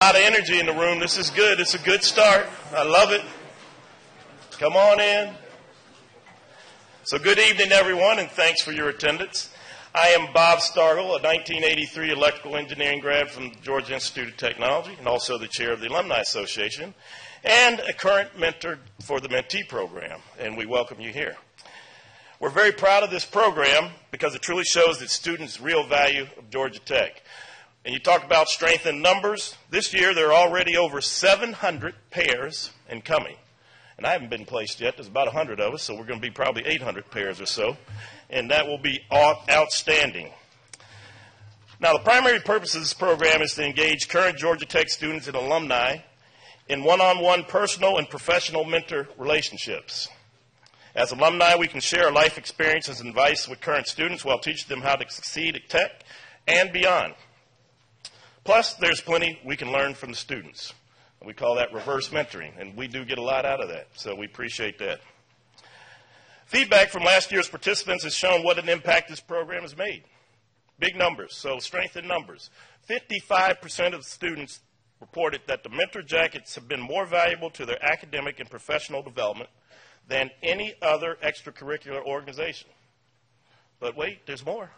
A lot of energy in the room. This is good. It's a good start. I love it. Come on in. So good evening, everyone, and thanks for your attendance. I am Bob Stargle, a 1983 electrical engineering grad from the Georgia Institute of Technology, and also the chair of the Alumni Association, and a current mentor for the Mentee program, and we welcome you here. We're very proud of this program because it truly shows the students' real value of Georgia Tech. And you talk about strength in numbers. This year, there are already over 700 pairs and coming. And I haven't been placed yet. There's about 100 of us, so we're going to be probably 800 pairs or so. And that will be outstanding. Now, the primary purpose of this program is to engage current Georgia Tech students and alumni in one-on-one personal and professional mentor relationships. As alumni, we can share our life experiences and advice with current students while teaching them how to succeed at Tech and beyond. Plus, there's plenty we can learn from the students. We call that reverse mentoring, and we do get a lot out of that, so we appreciate that. Feedback from last year's participants has shown what an impact this program has made. Big numbers, so strength in numbers. 55% of the students reported that the mentor jackets have been more valuable to their academic and professional development than any other extracurricular organization. But wait, there's more.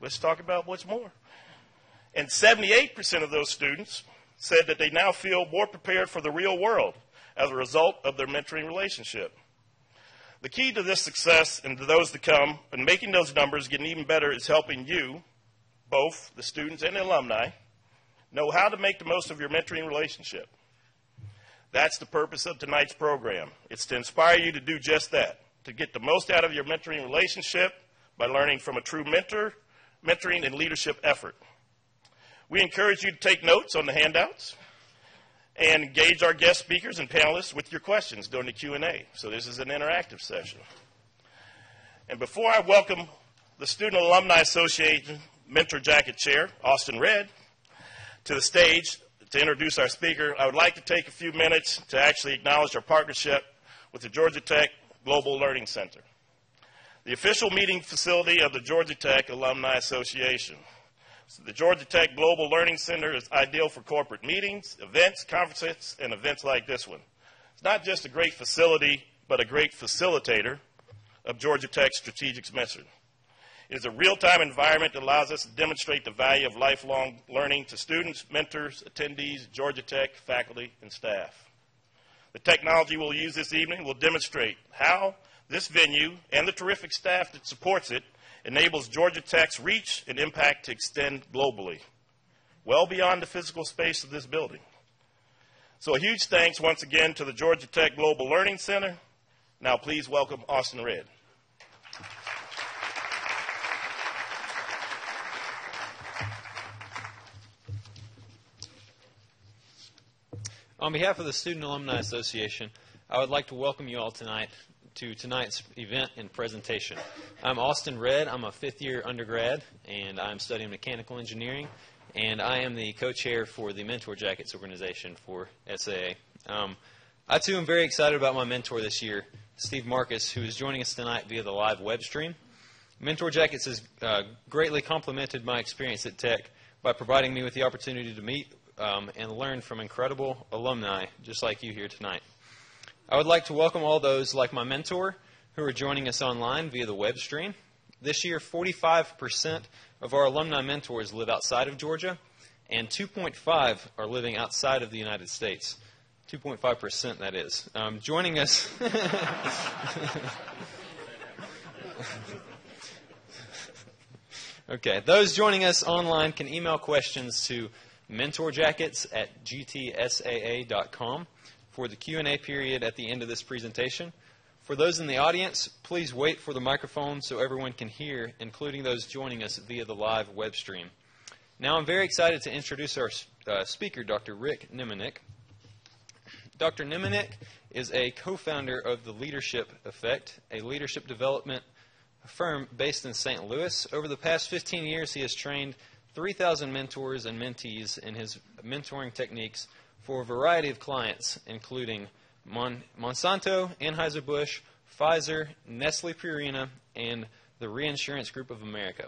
Let's talk about what's more. And 78% of those students said that they now feel more prepared for the real world as a result of their mentoring relationship. The key to this success and to those to come and making those numbers getting even better is helping you, both the students and the alumni, know how to make the most of your mentoring relationship. That's the purpose of tonight's program. It's to inspire you to do just that, to get the most out of your mentoring relationship by learning from a true mentoring and leadership effort. We encourage you to take notes on the handouts and engage our guest speakers and panelists with your questions during the Q&A. So this is an interactive session. And before I welcome the Student Alumni Association Mentor Jacket Chair, Austin Redd, to the stage to introduce our speaker, I would like to take a few minutes to actually acknowledge our partnership with the Georgia Tech Global Learning Center, the official meeting facility of the Georgia Tech Alumni Association. So the Georgia Tech Global Learning Center is ideal for corporate meetings, events, conferences, and events like this one. It's not just a great facility, but a great facilitator of Georgia Tech's strategic mission. It is a real-time environment that allows us to demonstrate the value of lifelong learning to students, mentors, attendees, Georgia Tech, faculty, and staff. The technology we'll use this evening will demonstrate how this venue and the terrific staff that supports it enables Georgia Tech's reach and impact to extend globally, well beyond the physical space of this building. So a huge thanks once again to the Georgia Tech Global Learning Center. Now please welcome Austin Redd. On behalf of the Student Alumni Association, I would like to welcome you all tonight to tonight's event and presentation. I'm Austin Redd. I'm a fifth-year undergrad, and I'm studying mechanical engineering, and I am the co-chair for the Mentor Jackets organization for SAA. I, too, am very excited about my mentor this year, Steve Marcus, who is joining us tonight via the live web stream. Mentor Jackets has greatly complemented my experience at Tech by providing me with the opportunity to meet and learn from incredible alumni just like you here tonight. I would like to welcome all those like my mentor who are joining us online via the web stream. This year, 45% of our alumni mentors live outside of Georgia, and 2.5 are living outside of the United States. 2.5%, that is. Joining us... Okay, those joining us online can email questions to mentorjackets@gtsaa.com for the Q&A period at the end of this presentation. For those in the audience, please wait for the microphone so everyone can hear, including those joining us via the live web stream. Now I'm very excited to introduce our speaker, Dr. Rick Nemanick. Dr. Nemanick is a co-founder of the Leadership Effect, a leadership development firm based in St. Louis. Over the past 15 years, he has trained 3,000 mentors and mentees in his mentoring techniques for a variety of clients, including Monsanto, Anheuser-Busch, Pfizer, Nestle Purina, and the Reinsurance Group of America.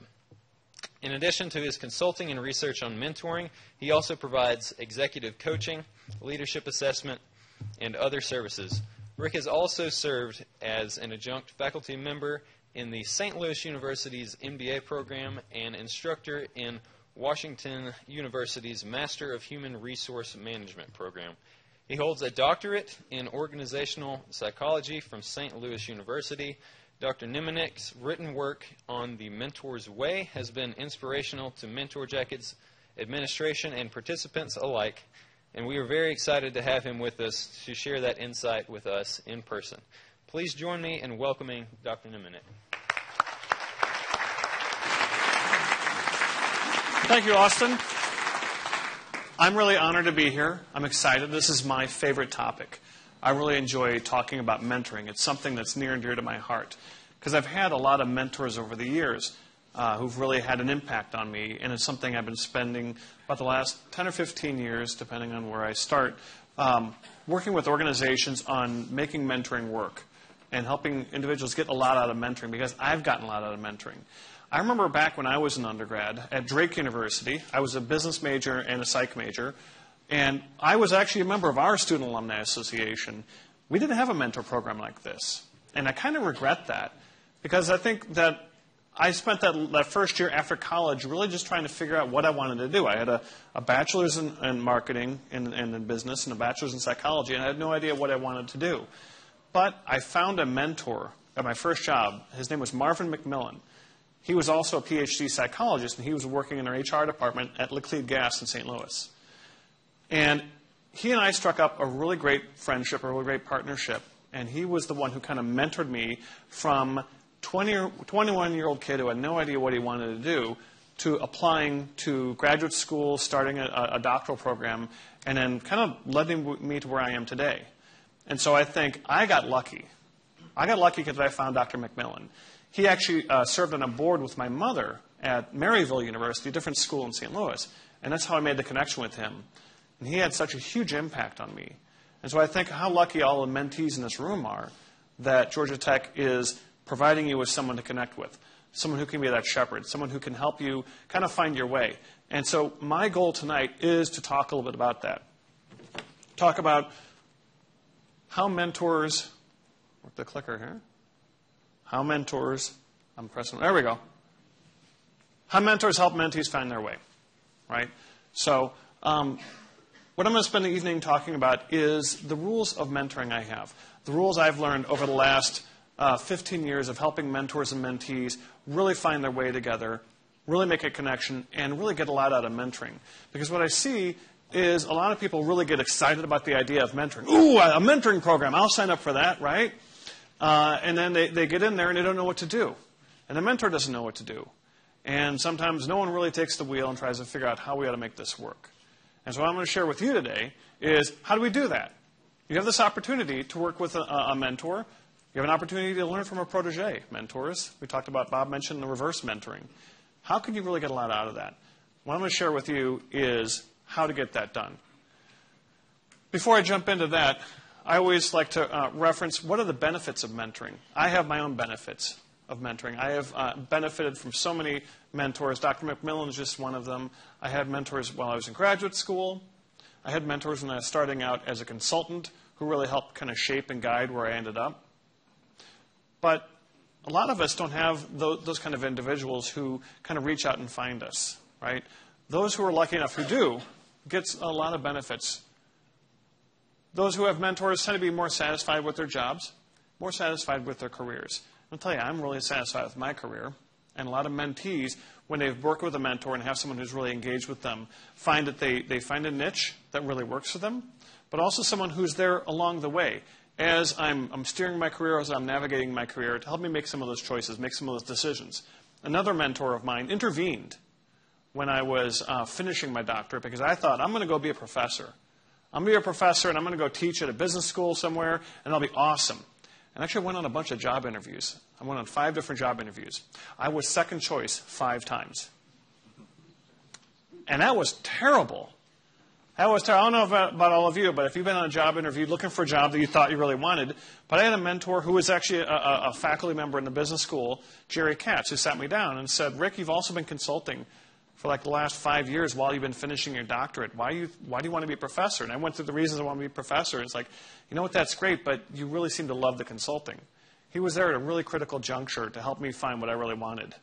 In addition to his consulting and research on mentoring, he also provides executive coaching, leadership assessment, and other services. Rick has also served as an adjunct faculty member in the St. Louis University's MBA program and instructor in Washington University's Master of Human Resource Management program. He holds a doctorate in organizational psychology from St. Louis University. Dr. Nemanick's written work on the Mentor's Way has been inspirational to Mentor Jackets administration and participants alike, and we are very excited to have him with us to share that insight with us in person. Please join me in welcoming Dr. Nemanick. Thank you, Austin. I'm really honored to be here. I'm excited. This is my favorite topic. I really enjoy talking about mentoring. It's something that's near and dear to my heart because I've had a lot of mentors over the years who've really had an impact on me, and it's something I've been spending about the last 10 or 15 years, depending on where I start, working with organizations on making mentoring work and helping individuals get a lot out of mentoring because I've gotten a lot out of mentoring. I remember back when I was an undergrad at Drake University. I was a business major and a psych major, and I was actually a member of our Student Alumni Association. We didn't have a mentor program like this, and I kind of regret that because I think that I spent that first year after college really just trying to figure out what I wanted to do. I had a bachelor's in marketing and in business and a bachelor's in psychology, and I had no idea what I wanted to do. But I found a mentor at my first job. His name was Marvin McMillan. He was also a PhD psychologist, and he was working in our HR department at Laclede Gas in St. Louis. And he and I struck up a really great friendship, a really great partnership, and he was the one who kind of mentored me from 21-year-old kid who had no idea what he wanted to do to applying to graduate school, starting a doctoral program, and then kind of leading me to where I am today. And so I think I got lucky. I got lucky because I found Dr. McMillan. He actually served on a board with my mother at Maryville University, a different school in St. Louis, and that's how I made the connection with him. And he had such a huge impact on me. And so I think how lucky all the mentees in this room are that Georgia Tech is providing you with someone to connect with, someone who can be that shepherd, someone who can help you kind of find your way. And so my goal tonight is to talk a little bit about that. Talk about how mentors, work the clicker here, how mentors, I'm pressing, there we go. How mentors help mentees find their way, right? So what I'm going to spend the evening talking about is the rules of mentoring I have, the rules I've learned over the last 15 years of helping mentors and mentees really find their way together, really make a connection, and really get a lot out of mentoring. Because what I see is a lot of people really get excited about the idea of mentoring. Ooh, a mentoring program, I'll sign up for that, right? And then they get in there and they don't know what to do. And the mentor doesn't know what to do. And sometimes no one really takes the wheel and tries to figure out how we ought to make this work. And so what I'm going to share with you today is how do we do that? You have this opportunity to work with a mentor. You have an opportunity to learn from a protege, mentors. We talked about, Bob mentioned the reverse mentoring. How can you really get a lot out of that? What I'm going to share with you is how to get that done. Before I jump into that, I always like to reference what are the benefits of mentoring. I have my own benefits of mentoring. I have benefited from so many mentors. Dr. McMillan is just one of them. I had mentors while I was in graduate school. I had mentors when I was starting out as a consultant who really helped kind of shape and guide where I ended up. But a lot of us don't have those kind of individuals who kind of reach out and find us, right? Those who are lucky enough who do get a lot of benefits. Those who have mentors tend to be more satisfied with their jobs, more satisfied with their careers. I'll tell you, I'm really satisfied with my career. And a lot of mentees, when they've worked with a mentor and have someone who's really engaged with them, find that they find a niche that really works for them, but also someone who's there along the way. As I'm steering my career, as I'm navigating my career, to help me make some of those choices, make some of those decisions. Another mentor of mine intervened when I was finishing my doctorate because I thought, I'm going to go be a professor. I'm going to be a professor, and I'm going to go teach at a business school somewhere, and I'll be awesome. And actually I went on a bunch of job interviews. I went on 5 different job interviews. I was second choice 5 times. And that was terrible. I don't know about all of you, but if you've been on a job interview looking for a job that you thought you really wanted, but I had a mentor who was actually a faculty member in the business school, Jerry Katz, who sat me down and said, Rick, you've also been consulting for like the last 5 years while you've been finishing your doctorate. Why do you want to be a professor? And I went through the reasons I want to be a professor. It's like, you know what, that's great, but you really seem to love the consulting. He was there at a really critical juncture to help me find what I really wanted.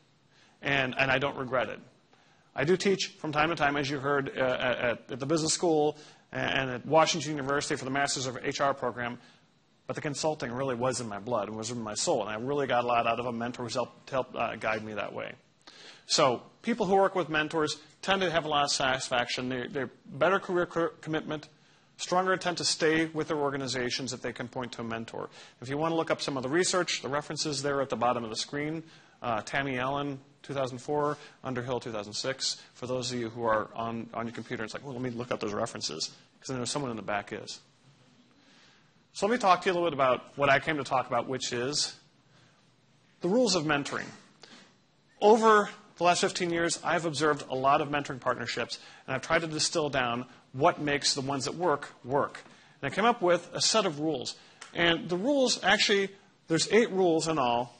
And I don't regret it. I do teach from time to time, as you heard, at the business school and at Washington University for the Masters of HR program. But the consulting really was in my blood and was in my soul. And I really got a lot out of a mentor who's helped guide me that way. So people who work with mentors tend to have a lot of satisfaction. They're better career commitment, stronger intent to stay with their organizations if they can point to a mentor. If you want to look up some of the research, the references there at the bottom of the screen. Tammy Allen, 2004, Underhill, 2006. For those of you who are on your computer, it's like, well, let me look up those references, because I know someone in the back is. So let me talk to you a little bit about what I came to talk about, which is the rules of mentoring. Over the last 15 years, I've observed a lot of mentoring partnerships, and I've tried to distill down what makes the ones that work. And I came up with a set of rules. And the rules, actually, there's 8 rules in all,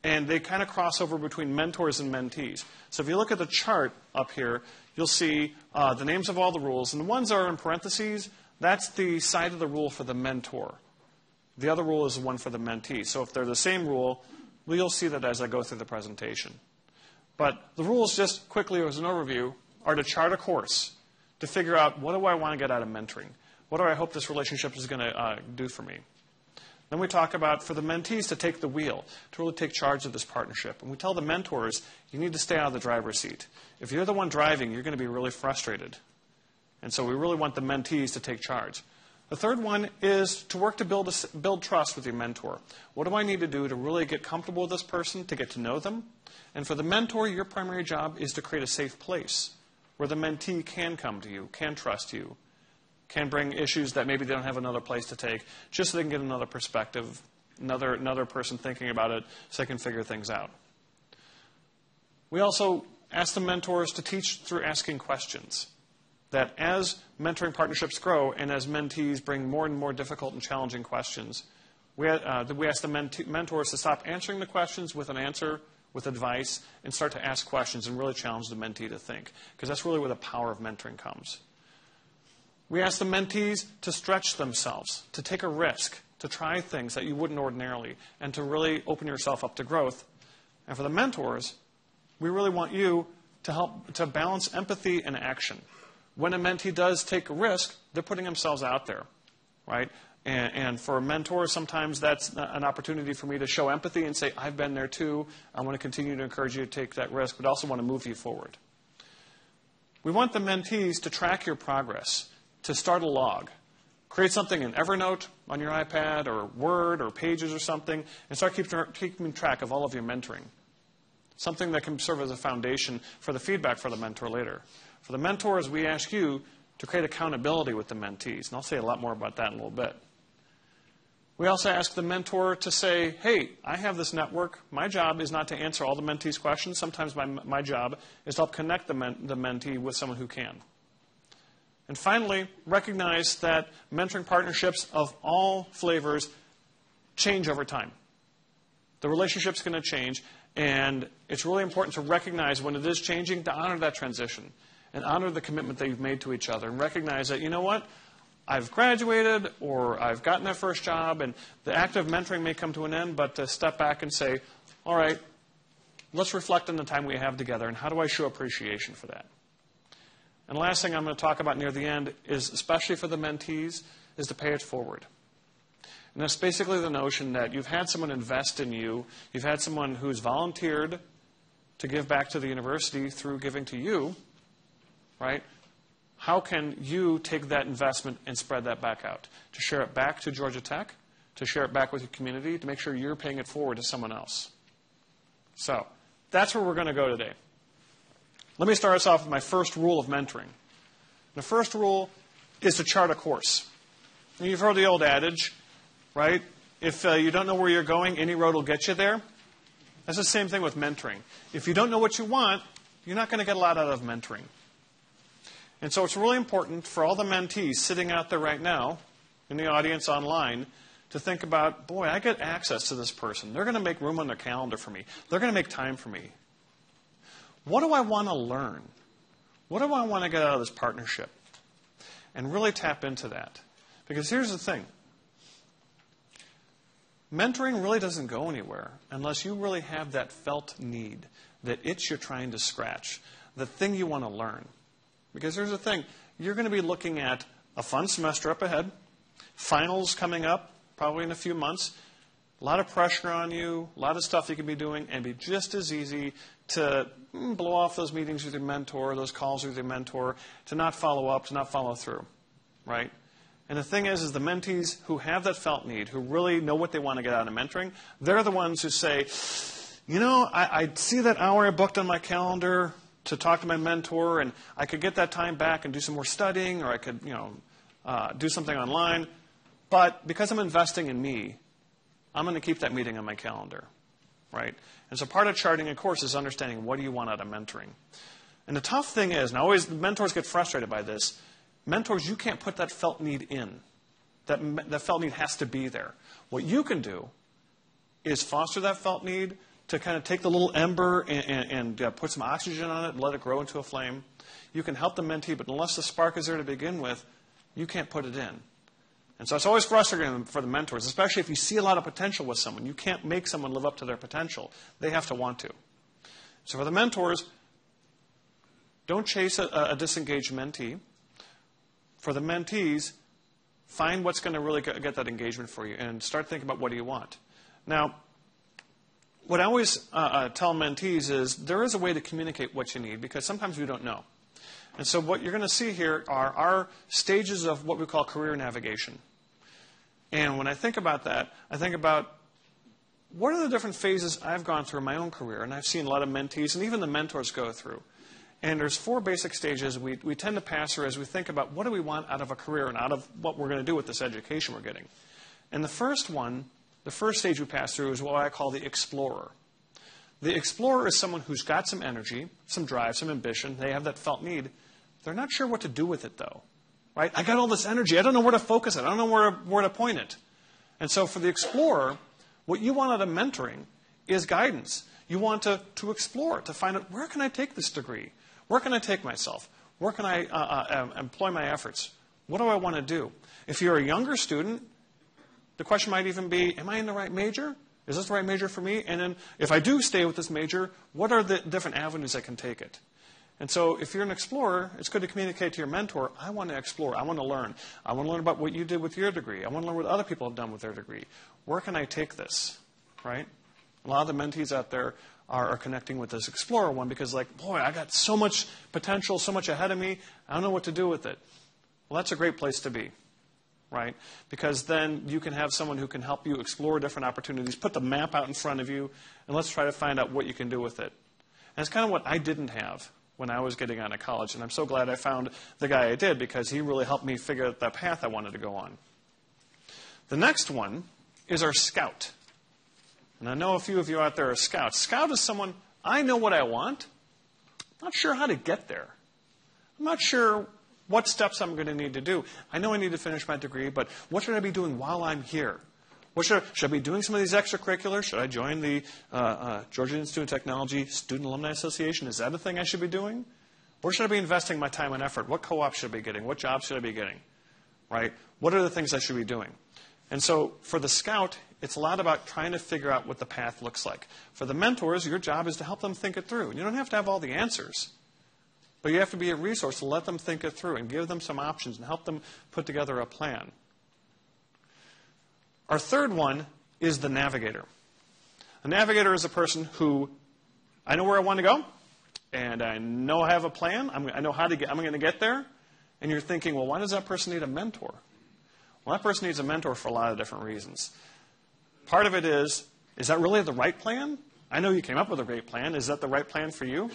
and they kind of cross over between mentors and mentees. So if you look at the chart up here, you'll see the names of all the rules. And the ones that are in parentheses, that's the side of the rule for the mentor. The other rule is the one for the mentee. So if they're the same rule, well, you'll see that as I go through the presentation. But the rules, just quickly as an overview, are to chart a course, to figure out what do I want to get out of mentoring? What do I hope this relationship is going to do for me? Then we talk about, for the mentees, to take the wheel, to really take charge of this partnership. And we tell the mentors, you need to stay out of the driver's seat. If you're the one driving, you're going to be really frustrated. And so we really want the mentees to take charge. The third one is to work to build trust with your mentor. What do I need to do to really get comfortable with this person, to get to know them? And for the mentor, your primary job is to create a safe place where the mentee can come to you, can trust you, can bring issues that maybe they don't have another place to take, just so they can get another perspective, another person thinking about it, so they can figure things out. We also ask the mentors to teach through asking questions. That as mentoring partnerships grow and as mentees bring more and more difficult and challenging questions, we ask the mentors to stop answering the questions with an answer, with advice, and start to ask questions and really challenge the mentee to think. Because that's really where the power of mentoring comes. We ask the mentees to stretch themselves, to take a risk, to try things that you wouldn't ordinarily, and to really open yourself up to growth. And for the mentors, we really want you to help to balance empathy and action. When a mentee does take a risk, they're putting themselves out there, right? And for mentors, sometimes that's an opportunity for me to show empathy and say, I've been there too. I want to continue to encourage you to take that risk, but also want to move you forward. We want the mentees to track your progress, to start a log. Create something in Evernote on your iPad or Word or Pages or something, and start keeping track of all of your mentoring. Something that can serve as a foundation for the feedback for the mentor later. For the mentors, we ask you to create accountability with the mentees, and I'll say a lot more about that in a little bit. We also ask the mentor to say, hey, I have this network. My job is not to answer all the mentees' questions. Sometimes my job is to help connect the mentee with someone who can. And finally, recognize that mentoring partnerships of all flavors change over time. The relationship's going to change, and it's really important to recognize when it is changing to honor that transition and honor the commitment that you've made to each other and recognize that, you know what, I've graduated or I've gotten that first job and the act of mentoring may come to an end, but to step back and say, all right, let's reflect on the time we have together and how do I show appreciation for that? And the last thing I'm going to talk about near the end is, especially for the mentees, is to pay it forward. And that's basically the notion that you've had someone invest in you, you've had someone who's volunteered to give back to the university through giving to you, right? How can you take that investment and spread that back out? To share it back to Georgia Tech, to share it back with your community, to make sure you're paying it forward to someone else. So that's where we're going to go today. Let me start us off with my first rule of mentoring. The first rule is to chart a course. And you've heard the old adage, right? If you don't know where you're going, any road will get you there. That's the same thing with mentoring. If you don't know what you want, you're not going to get a lot out of mentoring. And so it's really important for all the mentees sitting out there right now in the audience online to think about, boy, I get access to this person. They're going to make room on their calendar for me. They're going to make time for me. What do I want to learn? What do I want to get out of this partnership? And really tap into that. Because here's the thing. Mentoring really doesn't go anywhere unless you really have that felt need, that itch you're trying to scratch, the thing you want to learn. Because here's the thing. You're going to be looking at a fun semester up ahead, finals coming up probably in a few months, a lot of pressure on you, a lot of stuff you can be doing, and be just as easy to blow off those meetings with your mentor, those calls with your mentor, to not follow up, to not follow through, right? And the thing is the mentees who have that felt need, who really know what they want to get out of mentoring, they're the ones who say, I see that hour I booked on my calendar to talk to my mentor, and I could get that time back and do some more studying, or I could, do something online. But because I'm investing in me, I'm going to keep that meeting on my calendar, right? And so part of charting a course is understanding what do you want out of mentoring. And the tough thing is, and always mentors get frustrated by this, mentors, you can't put that felt need in. That felt need has to be there. What you can do is foster that felt need to kind of take the little ember and put some oxygen on it and let it grow into a flame. You can help the mentee, but unless the spark is there to begin with, you can't put it in. And so it's always frustrating for the mentors, especially if you see a lot of potential with someone. You can't make someone live up to their potential. They have to want to. So for the mentors, don't chase a disengaged mentee. For the mentees, find what's going to really get that engagement for you and start thinking about what do you want. Now, what I always tell mentees is there is a way to communicate what you need because sometimes we don't know. And so what you're going to see here are our stages of what we call career navigation. And when I think about that, I think about what are the different phases I've gone through in my own career. And I've seen a lot of mentees and even the mentors go through. And there's 4 basic stages we tend to pass through as we think about what do we want out of a career and out of what we're going to do with this education we're getting. And the first stage we pass through is what I call the explorer. The explorer is someone who's got some energy, some drive, some ambition. They have that felt need. They're not sure what to do with it, though. Right? I got all this energy. I don't know where to focus it. I don't know where to point it. And so for the explorer, what you want out of mentoring is guidance. You want to explore, to find out where can I take this degree? Where can I take myself? Where can I employ my efforts? What do I want to do? If you're a younger student, the question might even be, am I in the right major? Is this the right major for me? And then if I do stay with this major, what are the different avenues I can take it? And so if you're an explorer, it's good to communicate to your mentor, I want to explore. I want to learn. I want to learn about what you did with your degree. I want to learn what other people have done with their degree. Where can I take this? Right? A lot of the mentees out there are connecting with this explorer one because boy, I got so much potential, so much ahead of me. I don't know what to do with it. Well, that's a great place to be. Right? Because then you can have someone who can help you explore different opportunities, put the map out in front of you, and let's try to find out what you can do with it. And it's kind of what I didn't have when I was getting out of college. And I'm so glad I found the guy I did because he really helped me figure out that path I wanted to go on. The next one is our scout. And I know a few of you out there are scouts. Scout is someone, I know what I want. I'm not sure how to get there. I'm not sure what steps I'm going to need to do. I know I need to finish my degree, but what should I be doing while I'm here? Should I be doing some of these extracurriculars? Should I join the Georgia Institute of Technology Student Alumni Association? Is that a thing I should be doing? Where should I be investing my time and effort? What co-op should I be getting? What jobs should I be getting? Right? What are the things I should be doing? And so for the scout, it's a lot about trying to figure out what the path looks like. For the mentors, your job is to help them think it through. You don't have to have all the answers. But you have to be a resource to let them think it through and give them some options and help them put together a plan. Our third one is the navigator. A navigator is a person who, I know where I want to go, and I know I have a plan. I know how to get. I'm going to get there. And you're thinking, well, why does that person need a mentor? Well, that person needs a mentor for a lot of different reasons. Part of it is that really the right plan? I know you came up with a great plan. Is that the right plan for you?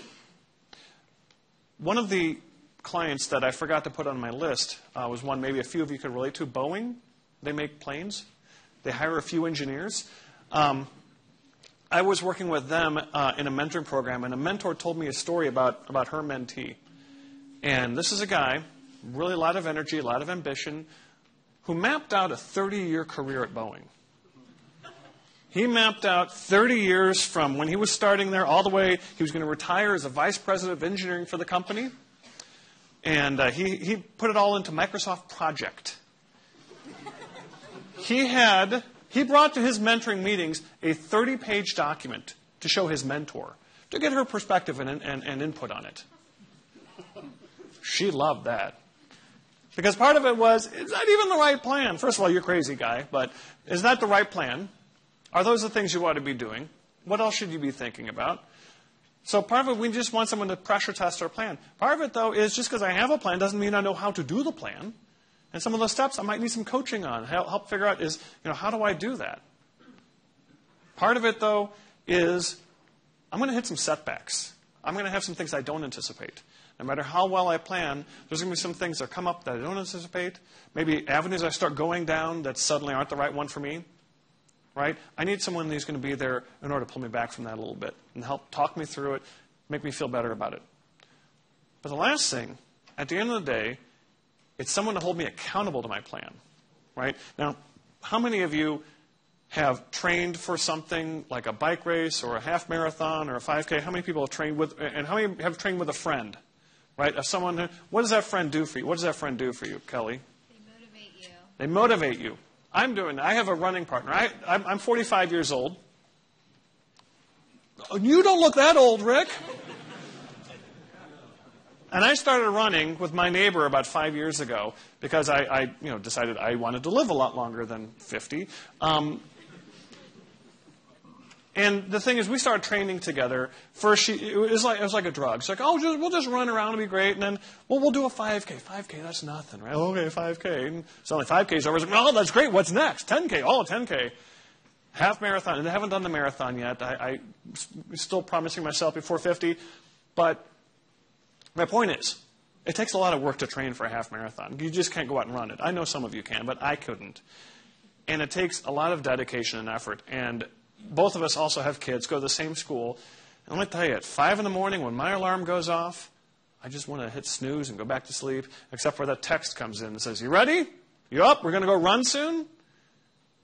One of the clients that I forgot to put on my list was one maybe a few of you could relate to, Boeing. They make planes. They hire a few engineers. I was working with them in a mentoring program, and a mentor told me a story about her mentee. And this is a guy, really a lot of energy, a lot of ambition, who mapped out a 30-year career at Boeing. He mapped out 30 years from when he was starting there all the way. He was going to retire as a vice president of engineering for the company. And he put it all into Microsoft Project. He brought to his mentoring meetings a 30-page document to show his mentor, to get her perspective and input on it. She loved that. Because part of it was, is that even the right plan? First of all, you're a crazy guy, but is that the right plan? Are those the things you ought to be doing? What else should you be thinking about? So part of it, we just want someone to pressure test our plan. Part of it, though, is just because I have a plan doesn't mean I know how to do the plan. And some of those steps I might need some coaching on, help figure out is, how do I do that? Part of it, though, is I'm going to hit some setbacks. I'm going to have some things I don't anticipate. No matter how well I plan, there's going to be some things that come up that I don't anticipate. Maybe avenues I start going down that suddenly aren't the right one for me. Right? I need someone who's going to be there in order to pull me back from that a little bit and help talk me through it, make me feel better about it. But the last thing, at the end of the day, it's someone to hold me accountable to my plan. Right? Now, how many of you have trained for something like a bike race or a half marathon or a 5K? How many people have trained with, and how many have trained with a friend? Right? Someone, what does that friend do for you? What does that friend do for you, Kelly? They motivate you. They motivate you. I have a running partner. I'm 45 years old. You don't look that old, Rick. And I started running with my neighbor about 5 years ago because I decided I wanted to live a lot longer than 50. And the thing is, we started training together. First, it was like a drug. She's like, we'll just run around, it'll be great. And then, we'll do a 5K. 5K, that's nothing, right? Okay, 5K. And suddenly 5K's over. Like, that's great. What's next? 10K. 10K. Half marathon. And I haven't done the marathon yet. I'm still promising myself before 50. But my point is, it takes a lot of work to train for a half marathon. You just can't go out and run it. I know some of you can, but I couldn't. And it takes a lot of dedication and effort. And both of us also have kids, go to the same school. And let me tell you, at 5 in the morning when my alarm goes off, I just want to hit snooze and go back to sleep, except for that text comes in and says, you ready? You up? We're going to go run soon?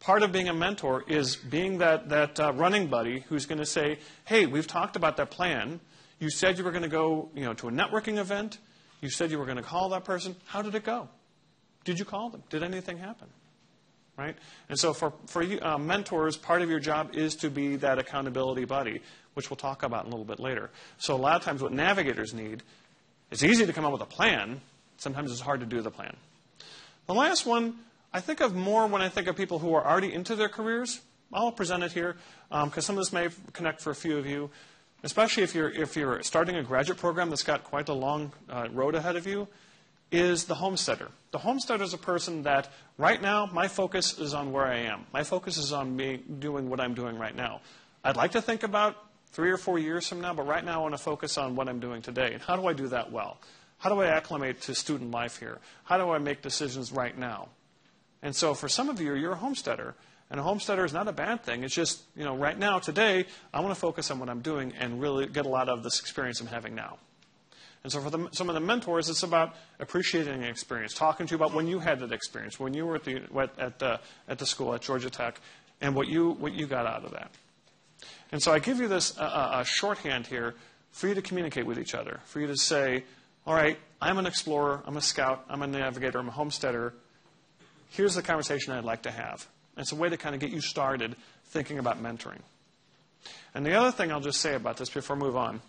Part of being a mentor is being that running buddy who's going to say, hey, we've talked about that plan. You said you were going to go to a networking event. You said you were going to call that person. How did it go? Did you call them? Did anything happen? Right? And so for you, mentors, part of your job is to be that accountability buddy, which we'll talk about in a little bit later. So a lot of times what navigators need, it's easy to come up with a plan. Sometimes it's hard to do the plan. The last one, I think of more when I think of people who are already into their careers. I'll present it here because some of this may connect for a few of you, especially if you're starting a graduate program that's got quite a long road ahead of you. Is the homesteader. The homesteader is a person that, right now, my focus is on where I am. My focus is on doing what I'm doing right now. I'd like to think about 3 or 4 years from now, but right now I want to focus on what I'm doing today. And how do I do that well? How do I acclimate to student life here? How do I make decisions right now? And so for some of you, you're a homesteader. And a homesteader is not a bad thing. It's just, right now, today, I want to focus on what I'm doing and really get a lot of this experience I'm having now. And so for some of the mentors, it's about appreciating the experience, talking to you about when you had that experience, when you were at the school at Georgia Tech, and what you got out of that. And so I give you this a shorthand here for you to communicate with each other, for you to say, all right, I'm an explorer, I'm a scout, I'm a navigator, I'm a homesteader. Here's the conversation I'd like to have. And it's a way to kind of get you started thinking about mentoring. And the other thing I'll just say about this before I move on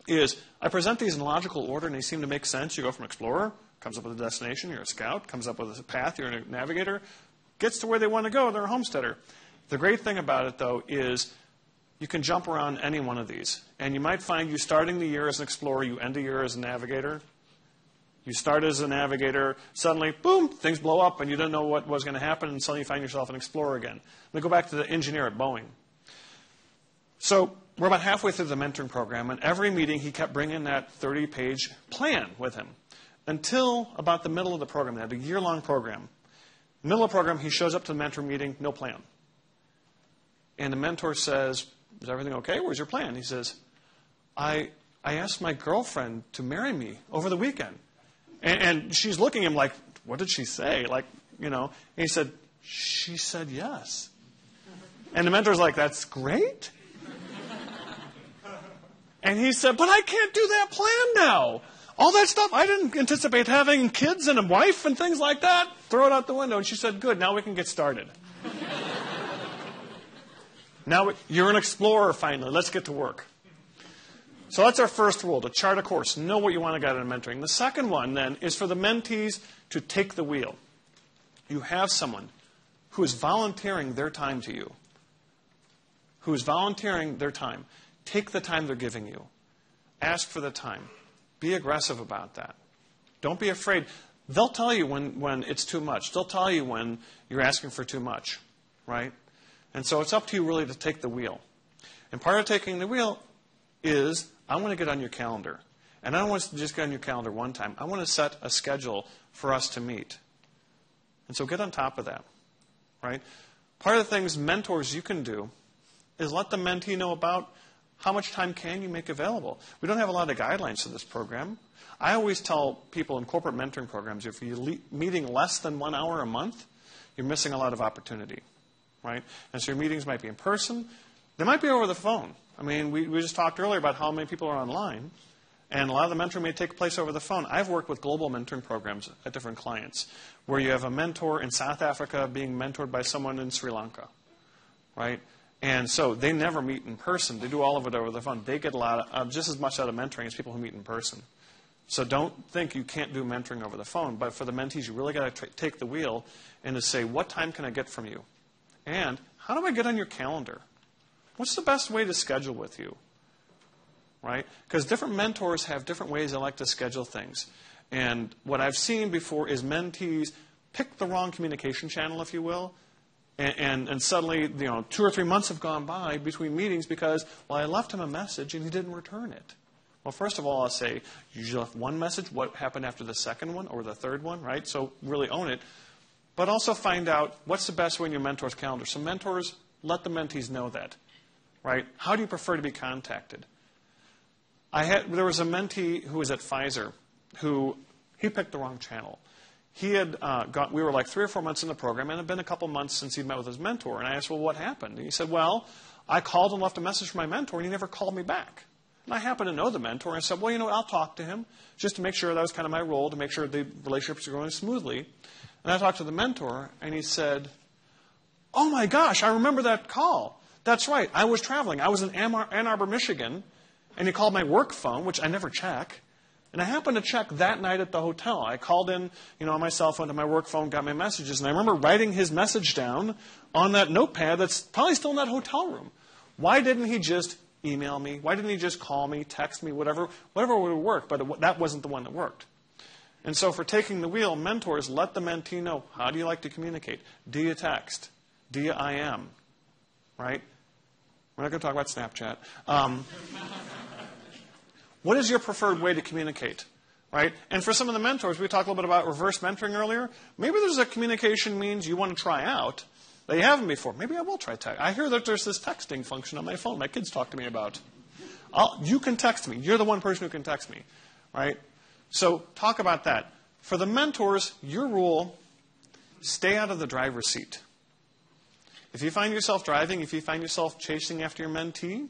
is I present these in logical order, and they seem to make sense. You go from explorer, comes up with a destination, you're a scout, comes up with a path, you're a navigator, gets to where they want to go, they're a homesteader. The great thing about it, though, is you can jump around any one of these. And you might find you starting the year as an explorer, you end the year as a navigator. You start as a navigator, suddenly, boom, things blow up, and you don't know what was going to happen, and suddenly you find yourself an explorer again. Let me go back to the engineer at Boeing. So we're about halfway through the mentoring program, and every meeting he kept bringing that 30-page plan with him until about the middle of the program. They had a year-long program. Middle of the program, he shows up to the mentor meeting, no plan. And the mentor says, is everything okay? Where's your plan? He says, I I asked my girlfriend to marry me over the weekend. And she's looking at him like, what did she say? Like, And he said, she said yes. And the mentor's like, that's great. And he said, but I can't do that plan now. All that stuff, I didn't anticipate having kids and a wife and things like that. Throw it out the window. And she said, good, now we can get started. Now you're an explorer finally. Let's get to work. So that's our first rule, to chart a course. Know what you want to get out of mentoring. The second one, then, is for the mentees to take the wheel. You have someone who is volunteering their time to you. Who is volunteering their time. Take the time they're giving you. Ask for the time. Be aggressive about that. Don't be afraid. They'll tell you when it's too much. They'll tell you when you're asking for too much, right? And so it's up to you really to take the wheel. And part of taking the wheel is, I want to get on your calendar. And I don't want to just get on your calendar one time. I want to set a schedule for us to meet. And so get on top of that, right? Part of the things mentors you can do is let the mentee know about how much time can you make available. We don't have a lot of guidelines to this program. I always tell people in corporate mentoring programs, if you're meeting less than 1 hour a month, you're missing a lot of opportunity, right? And so your meetings might be in person. They might be over the phone. I mean, we just talked earlier about how many people are online, and a lot of the mentoring may take place over the phone. I've worked with global mentoring programs at different clients where you have a mentor in South Africa being mentored by someone in Sri Lanka, right? And so they never meet in person. They do all of it over the phone. They get a lot of, just as much out of mentoring as people who meet in person. So don't think you can't do mentoring over the phone. But for the mentees, you really got to take the wheel and to say, what time can I get from you? And how do I get on your calendar? What's the best way to schedule with you? Right? Because different mentors have different ways they like to schedule things. And what I've seen before is mentees pick the wrong communication channel, if you will, and suddenly 2 or 3 months have gone by between meetings because, well, I left him a message and he didn't return it. Well, first of all, I'll say, you left one message. What happened after the second one or the third one, right? So really own it. But also find out what's the best way in your mentor's calendar. So mentors, let the mentees know that, right? How do you prefer to be contacted? There was a mentee who was at Pfizer who he picked the wrong channel. We were like 3 or 4 months in the program, and it had been a couple months since he'd met with his mentor. And I asked, well, what happened? And he said, well, I called and left a message for my mentor, and he never called me back. And I happen to know the mentor, and I said, well, I'll talk to him just to make sure that was kind of my role, to make sure the relationships are going smoothly. And I talked to the mentor, and he said, oh, my gosh, I remember that call. That's right. I was traveling. I was in Ann Arbor, Michigan, and he called my work phone, which I never check. And I happened to check that night at the hotel. I called in, on my cell phone to my work phone, got my messages, and I remember writing his message down on that notepad that's probably still in that hotel room. Why didn't he just email me? Why didn't he just call me, text me, whatever would work? But that wasn't the one that worked. And so for taking the wheel, mentors, let the mentee know, how do you like to communicate? Do you text? Do you IM? Right? We're not going to talk about Snapchat. What is your preferred way to communicate? Right? And for some of the mentors, we talked a little bit about reverse mentoring earlier. Maybe there's a communication means you want to try out that you haven't before. Maybe I will try text. I hear that there's this texting function on my phone my kids talk to me about. You can text me. You're the one person who can text me. Right? So talk about that. For the mentors, your rule, stay out of the driver's seat. If you find yourself driving, if you find yourself chasing after your mentee,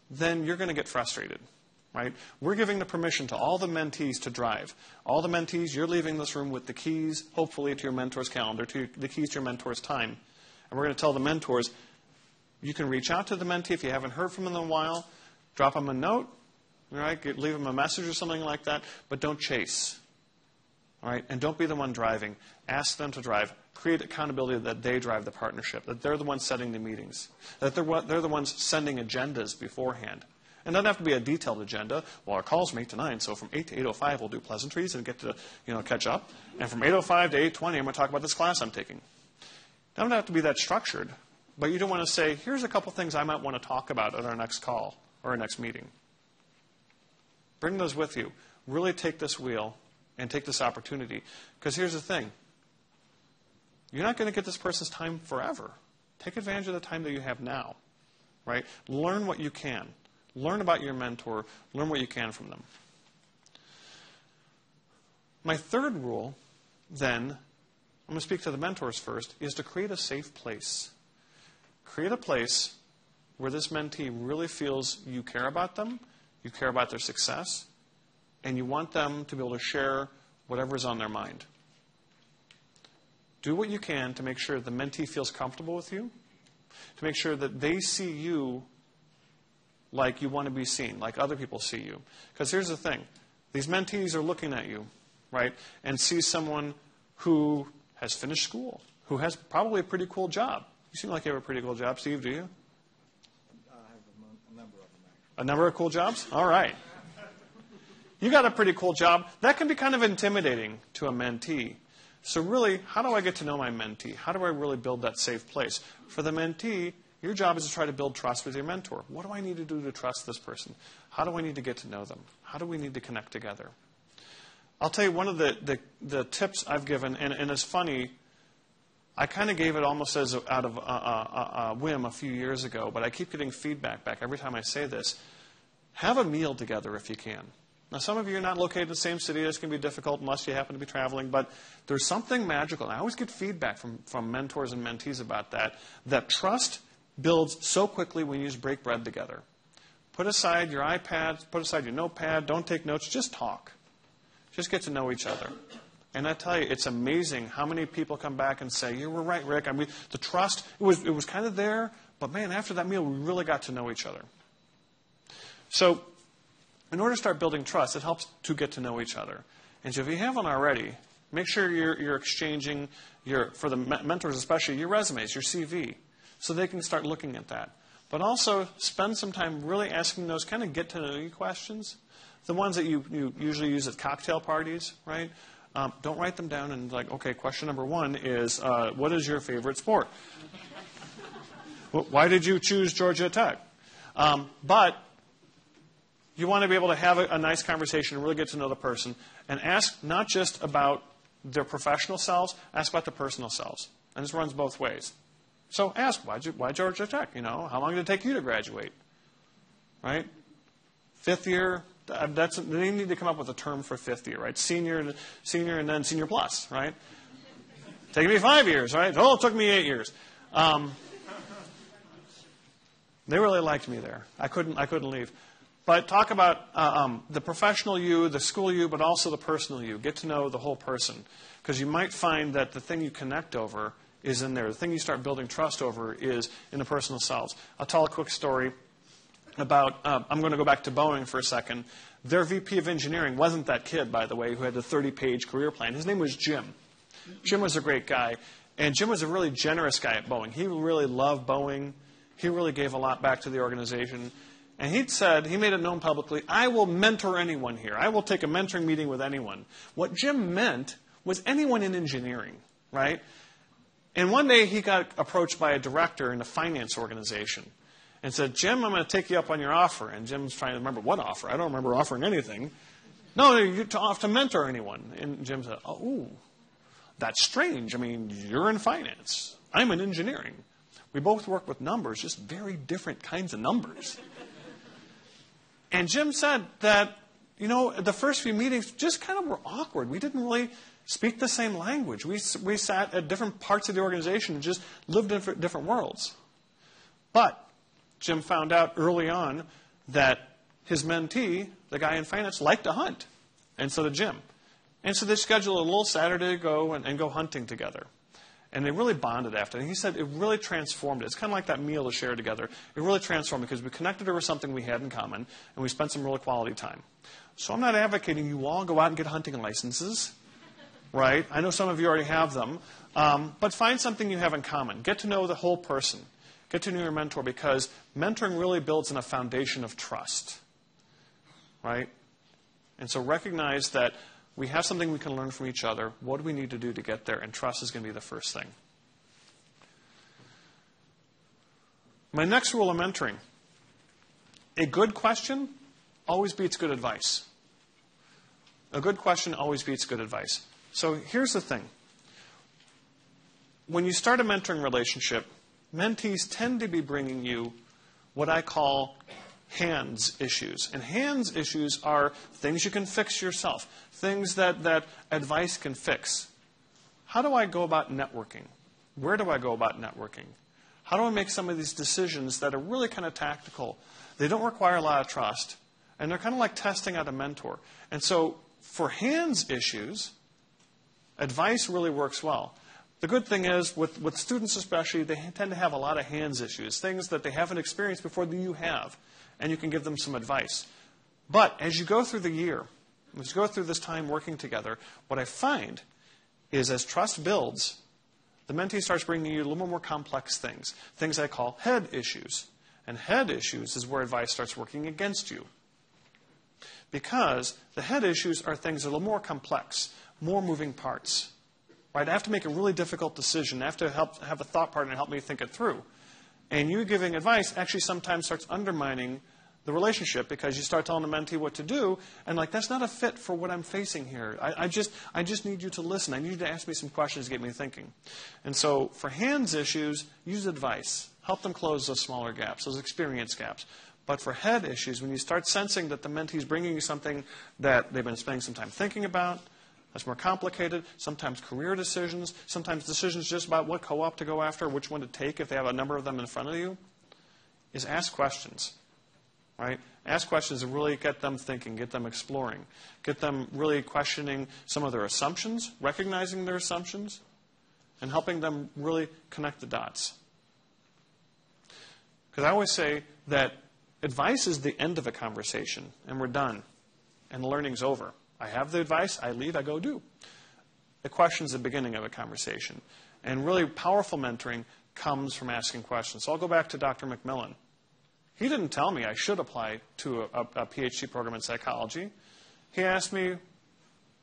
then you're going to get frustrated. Right? We're giving the permission to all the mentees to drive. All the mentees, you're leaving this room with the keys, hopefully, to your mentor's calendar, the keys to your mentor's time. And we're going to tell the mentors, you can reach out to the mentee if you haven't heard from them in a while. Drop them a note. Right? Leave them a message or something like that. But don't chase. All right? And don't be the one driving. Ask them to drive. Create accountability that they drive the partnership, that they're the ones setting the meetings, that they're the ones sending agendas beforehand. And it doesn't have to be a detailed agenda. Well, our call's from 8 to 9, so from 8 to 8:05 we'll do pleasantries and get to catch up. And from 8:05 to 8:20 I'm going to talk about this class I'm taking. It doesn't have to be that structured, but you don't want to say, here's a couple things I might want to talk about at our next call or our next meeting. Bring those with you. Really take this wheel and take this opportunity. Because here's the thing. You're not going to get this person's time forever. Take advantage of the time that you have now. Right? Learn what you can. Learn about your mentor. Learn what you can from them. My third rule, then, I'm going to speak to the mentors first, is to create a safe place. Create a place where this mentee really feels you care about them, you care about their success, and you want them to be able to share whatever's on their mind. Do what you can to make sure the mentee feels comfortable with you, to make sure that they see you like you want to be seen, like other people see you. Because here's the thing. These mentees are looking at you, right, and see someone who has finished school, who has probably a pretty cool job. You seem like you have a pretty cool job, Steve, do you? I have a number of them, actually. A number of cool jobs? All right. You got a pretty cool job. That can be kind of intimidating to a mentee. So really, how do I get to know my mentee? How do I really build that safe place? For the mentee, your job is to try to build trust with your mentor. What do I need to do to trust this person? How do I need to get to know them? How do we need to connect together? I'll tell you one of the tips I've given, and it's funny, I kind of gave it almost as out of a whim a few years ago, but I keep getting feedback back every time I say this. Have a meal together if you can. Now, some of you are not located in the same city. This can be difficult unless you happen to be traveling, but there's something magical. And I always get feedback from mentors and mentees about that trust builds so quickly when you just break bread together. Put aside your iPad, put aside your notepad, don't take notes, just talk. Just get to know each other. And I tell you, it's amazing how many people come back and say, you were right, Rick. I mean, the trust, it was kind of there, but man, after that meal, we really got to know each other. So, in order to start building trust, it helps to get to know each other. And so if you haven't already, make sure you're exchanging, for the mentors especially, your resumes, your CV, so they can start looking at that. But also spend some time really asking those kind of get-to-know-you questions, the ones that you usually use at cocktail parties, right? Don't write them down and like, okay, question number 1 is, what is your favorite sport? Why did you choose Georgia Tech? But you want to be able to have a nice conversation and really get to know the person and ask not just about their professional selves, ask about their personal selves. And this runs both ways. So ask, why Georgia Tech? You know, how long did it take you to graduate? Right? 5th year, they need to come up with a term for 5th year, right? Senior, and then senior plus, right? Taking me 5 years, right? Oh, it took me 8 years. They really liked me there. I couldn't leave. But talk about the professional you, the school you, but also the personal you. Get to know the whole person. Because you might find that the thing you connect over is in there. The thing you start building trust over is in the personal selves. I'll tell a quick story about, I'm going to go back to Boeing for a second. Their VP of engineering wasn't that kid, by the way, who had the 30-page career plan. His name was Jim. Jim was a great guy. And Jim was a really generous guy at Boeing. He really loved Boeing. He really gave a lot back to the organization. And he'd said, he made it known publicly, I will mentor anyone here. I will take a mentoring meeting with anyone. What Jim meant was anyone in engineering, right? And one day he got approached by a director in a finance organization and said, Jim, I'm going to take you up on your offer. And Jim's trying to remember what offer. I don't remember offering anything. No, you're to mentor anyone. And Jim said, oh, that's strange. I mean, you're in finance. I'm in engineering. We both work with numbers, just very different kinds of numbers. And Jim said that, you know, the first few meetings just kind of were awkward. We didn't really speak the same language. We sat at different parts of the organization and just lived in different worlds. But Jim found out early on that his mentee, the guy in finance, liked to hunt. And so did Jim. And so they scheduled a little Saturday to go and go hunting together. And they really bonded after. And he said it really transformed it. It's kind of like that meal to share together. It really transformed because we connected over something we had in common, and we spent some really quality time. So I'm not advocating you all go out and get hunting licenses, right? I know some of you already have them. But find something you have in common. Get to know the whole person. Get to know your mentor, because mentoring really builds in a foundation of trust, right? And so recognize that we have something we can learn from each other. What do we need to do to get there? And trust is going to be the first thing. My next rule of mentoring. A good question always beats good advice. A good question always beats good advice. So here's the thing. When you start a mentoring relationship, mentees tend to be bringing you what I call hands issues. And hands issues are things you can fix yourself, things that advice can fix. How do I go about networking? Where do I go about networking? How do I make some of these decisions that are really kind of tactical? They don't require a lot of trust, and they're kind of like testing out a mentor. And so for hands issues, advice really works well. The good thing is, with students especially, they tend to have a lot of hands issues, things that they haven't experienced before that you have, and you can give them some advice. But as you go through the year, as you go through this time working together, what I find is as trust builds, the mentee starts bringing you a little more complex things I call head issues. And head issues is where advice starts working against you. Because the head issues are things that are a little more complex, more moving parts. Right? I have to make a really difficult decision. I have to have a thought partner help me think it through. And you giving advice actually sometimes starts undermining the relationship because you start telling the mentee what to do, and like, that's not a fit for what I'm facing here. I just need you to listen. I need you to ask me some questions to get me thinking. And so for hands issues, use advice. Help them close those smaller gaps, those experience gaps. But for head issues, when you start sensing that the mentee is bringing you something that they've been spending some time thinking about, that's more complicated, sometimes career decisions, sometimes decisions just about what co-op to go after, which one to take if they have a number of them in front of you, is ask questions. Right? Ask questions and really get them thinking, get them exploring, get them really questioning some of their assumptions, recognizing their assumptions, and helping them really connect the dots. Because I always say that advice is the end of a conversation, and we're done, and the learning's over. I have the advice, I leave, I go do. The question's the beginning of a conversation. And really powerful mentoring comes from asking questions. So I'll go back to Dr. McMillan. He didn't tell me I should apply to a PhD program in psychology. He asked me,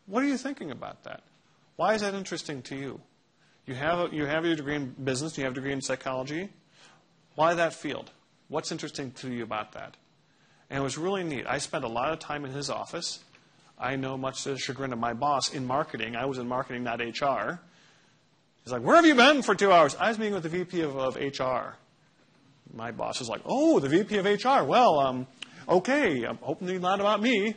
what are you thinking about that? Why is that interesting to you? You have your degree in business, you have a degree in psychology. Why that field? What's interesting to you about that? And it was really neat. I spent a lot of time in his office. I know, much to the chagrin of my boss, in marketing. I was in marketing, not HR. He's like, where have you been for 2 hours? I was meeting with the VP of HR. My boss was like, oh, the VP of HR. Well, okay, I'm hoping not about me.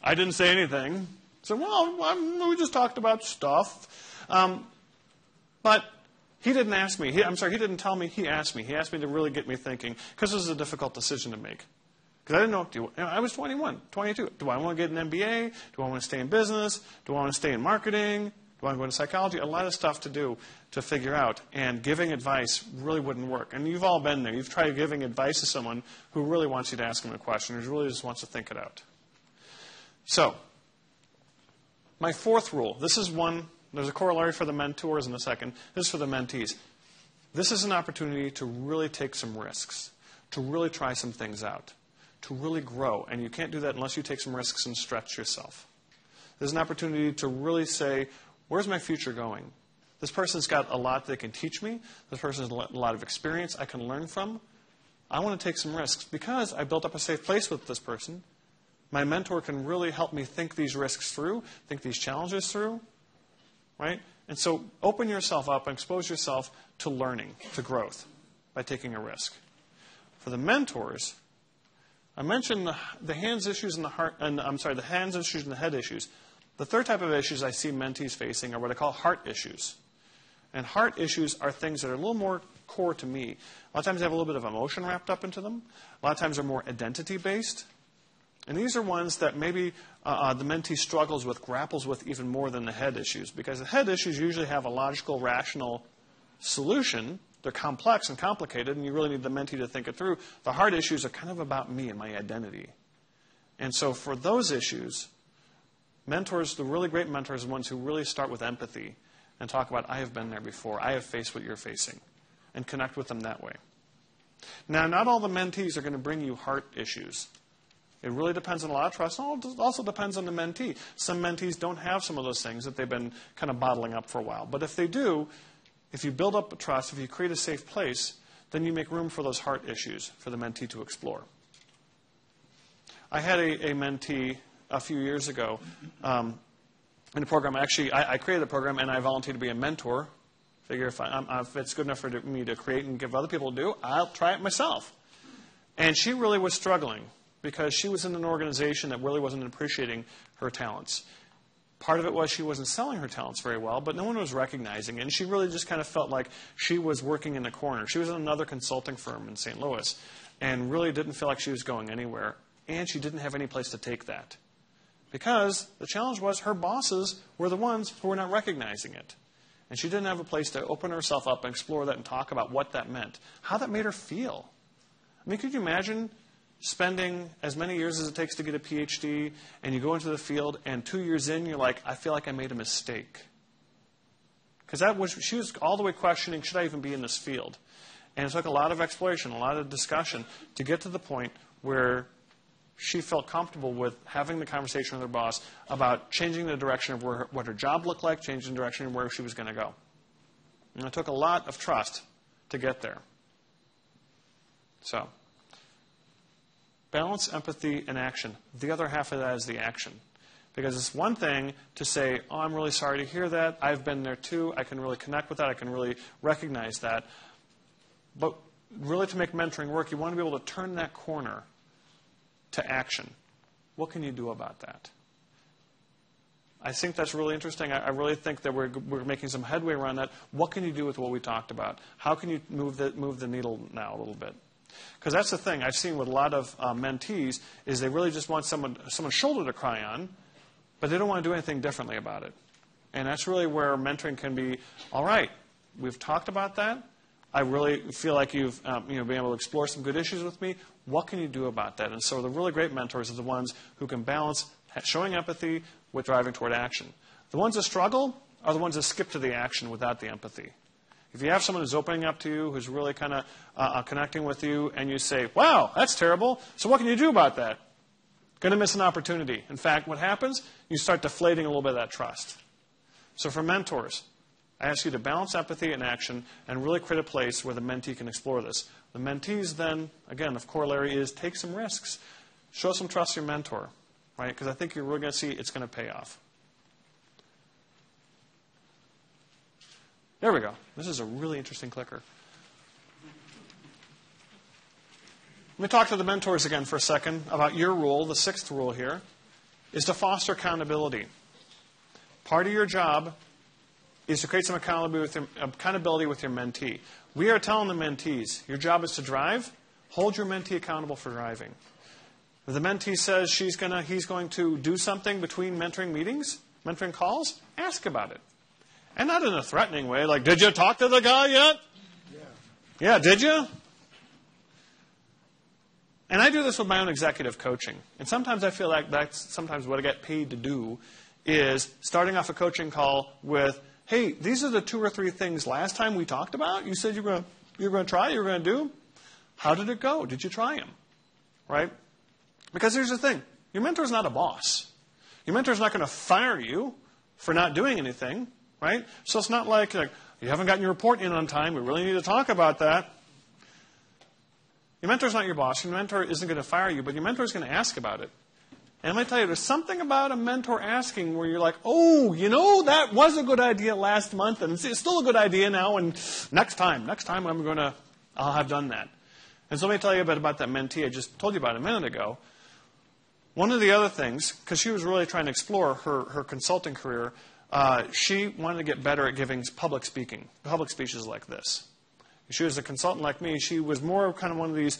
I didn't say anything. So, well, we just talked about stuff. But he didn't ask me. He didn't tell me. He asked me. He asked me to really get me thinking, because this was a difficult decision to make. Because I didn't know. I was 21, 22. Do I want to get an MBA? Do I want to stay in business? Do I want to stay in marketing? Do I want to go into psychology? A lot of stuff to do to figure out. And giving advice really wouldn't work. And you've all been there. You've tried giving advice to someone who really wants you to ask them a question, who really just wants to think it out. So, my fourth rule. This is one. There's a corollary for the mentors in a second. This is for the mentees. This is an opportunity to really take some risks, to really try some things out, to really grow. And you can't do that unless you take some risks and stretch yourself. There's an opportunity to really say, where's my future going? This person's got a lot they can teach me. This person has a lot of experience I can learn from. I want to take some risks because I built up a safe place with this person. My mentor can really help me think these risks through, think these challenges through. Right? And so open yourself up and expose yourself to learning, to growth, by taking a risk. For the mentors, I mentioned the hands issues and the hands issues and the head issues. The third type of issues I see mentees facing are what I call heart issues. And heart issues are things that are a little more core to me. A lot of times they have a little bit of emotion wrapped up into them. A lot of times they're more identity-based. And these are ones that maybe the mentee struggles with, grapples with even more than the head issues. Because the head issues usually have a logical, rational solution. They're complex and complicated, and you really need the mentee to think it through. The heart issues are kind of about me and my identity. And so for those issues, mentors, the really great mentors are the ones who really start with empathy and talk about, I have been there before. I have faced what you're facing. And connect with them that way. Now, not all the mentees are going to bring you heart issues. It really depends on a lot of trust. It also depends on the mentee. Some mentees don't have some of those things that they've been kind of bottling up for a while. But if they do, if you build up trust, if you create a safe place, then you make room for those heart issues for the mentee to explore. I had a mentee a few years ago in a program. Actually, I created a program, and I volunteered to be a mentor Figure if it's good enough for me to create and give other people to do, I'll try it myself. And she really was struggling because she was in an organization that really wasn't appreciating her talents. Part of it was she wasn't selling her talents very well, but no one was recognizing it. And she really just kind of felt like she was working in a corner. She was in another consulting firm in St. Louis and really didn't feel like she was going anywhere. And she didn't have any place to take that. Because the challenge was her bosses were the ones who were not recognizing it. And she didn't have a place to open herself up and explore that and talk about what that meant, how that made her feel. I mean, could you imagine spending as many years as it takes to get a PhD, and you go into the field, and 2 years in, you're like, I feel like I made a mistake. Because she was all the way questioning, should I even be in this field? And it took a lot of exploration, a lot of discussion to get to the point where she felt comfortable with having the conversation with her boss about changing the direction of what her job looked like, changing the direction of where she was going to go. And it took a lot of trust to get there. So, balance, empathy, and action. The other half of that is the action. Because it's one thing to say, oh, I'm really sorry to hear that. I've been there too. I can really connect with that. I can really recognize that. But really to make mentoring work, you want to be able to turn that corner to action. What can you do about that? I think that's really interesting. I really think that we're making some headway around that. What can you do with what we talked about? How can you move the needle now a little bit? Because that's the thing I've seen with a lot of mentees is they really just want someone's shoulder to cry on, but they don't want to do anything differently about it. And that's really where mentoring can be, all right, we've talked about that. I really feel like you've been able to explore some good issues with me. What can you do about that? And so the really great mentors are the ones who can balance showing empathy with driving toward action. The ones that struggle are the ones that skip to the action without the empathy. If you have someone who's opening up to you, who's really kind of connecting with you, and you say, wow, that's terrible, so what can you do about that? Going to miss an opportunity. In fact, what happens? You start deflating a little bit of that trust. So for mentors, I ask you to balance empathy and action and really create a place where the mentee can explore this. The mentees then, again, the corollary is take some risks. Show some trust to your mentor, right? Because I think you're really going to see it's going to pay off. There we go. This is a really interesting clicker. Let me talk to the mentors again for a second about your rule. The sixth rule here is to foster accountability. Part of your job is to create some accountability with your mentee. We are telling the mentees, your job is to drive. Hold your mentee accountable for driving. If the mentee says he's going to do something between mentoring meetings, mentoring calls, ask about it. And not in a threatening way, like, did you talk to the guy yet? Yeah, did you? And I do this with my own executive coaching. And sometimes I feel like that's sometimes what I get paid to do is starting off a coaching call with, hey, these are the 2 or 3 things last time we talked about. You said you were going to try, you were going to do. How did it go? Did you try them? Right? Because here's the thing. Your mentor's not a boss. Your mentor's not going to fire you for not doing anything. Right? So it's not like you haven't gotten your report in on time. We really need to talk about that. Your mentor's not your boss. Your mentor isn't going to fire you, but your mentor is going to ask about it. And I'm going to tell you, there's something about a mentor asking where you're like, oh, that was a good idea last month, and it's still a good idea now, and next time I'll have done that. And so let me tell you a bit about that mentee I just told you about a minute ago. One of the other things, because she was really trying to explore her consulting career, she wanted to get better at giving public speeches like this. She was a consultant like me. She was more kind of one of these,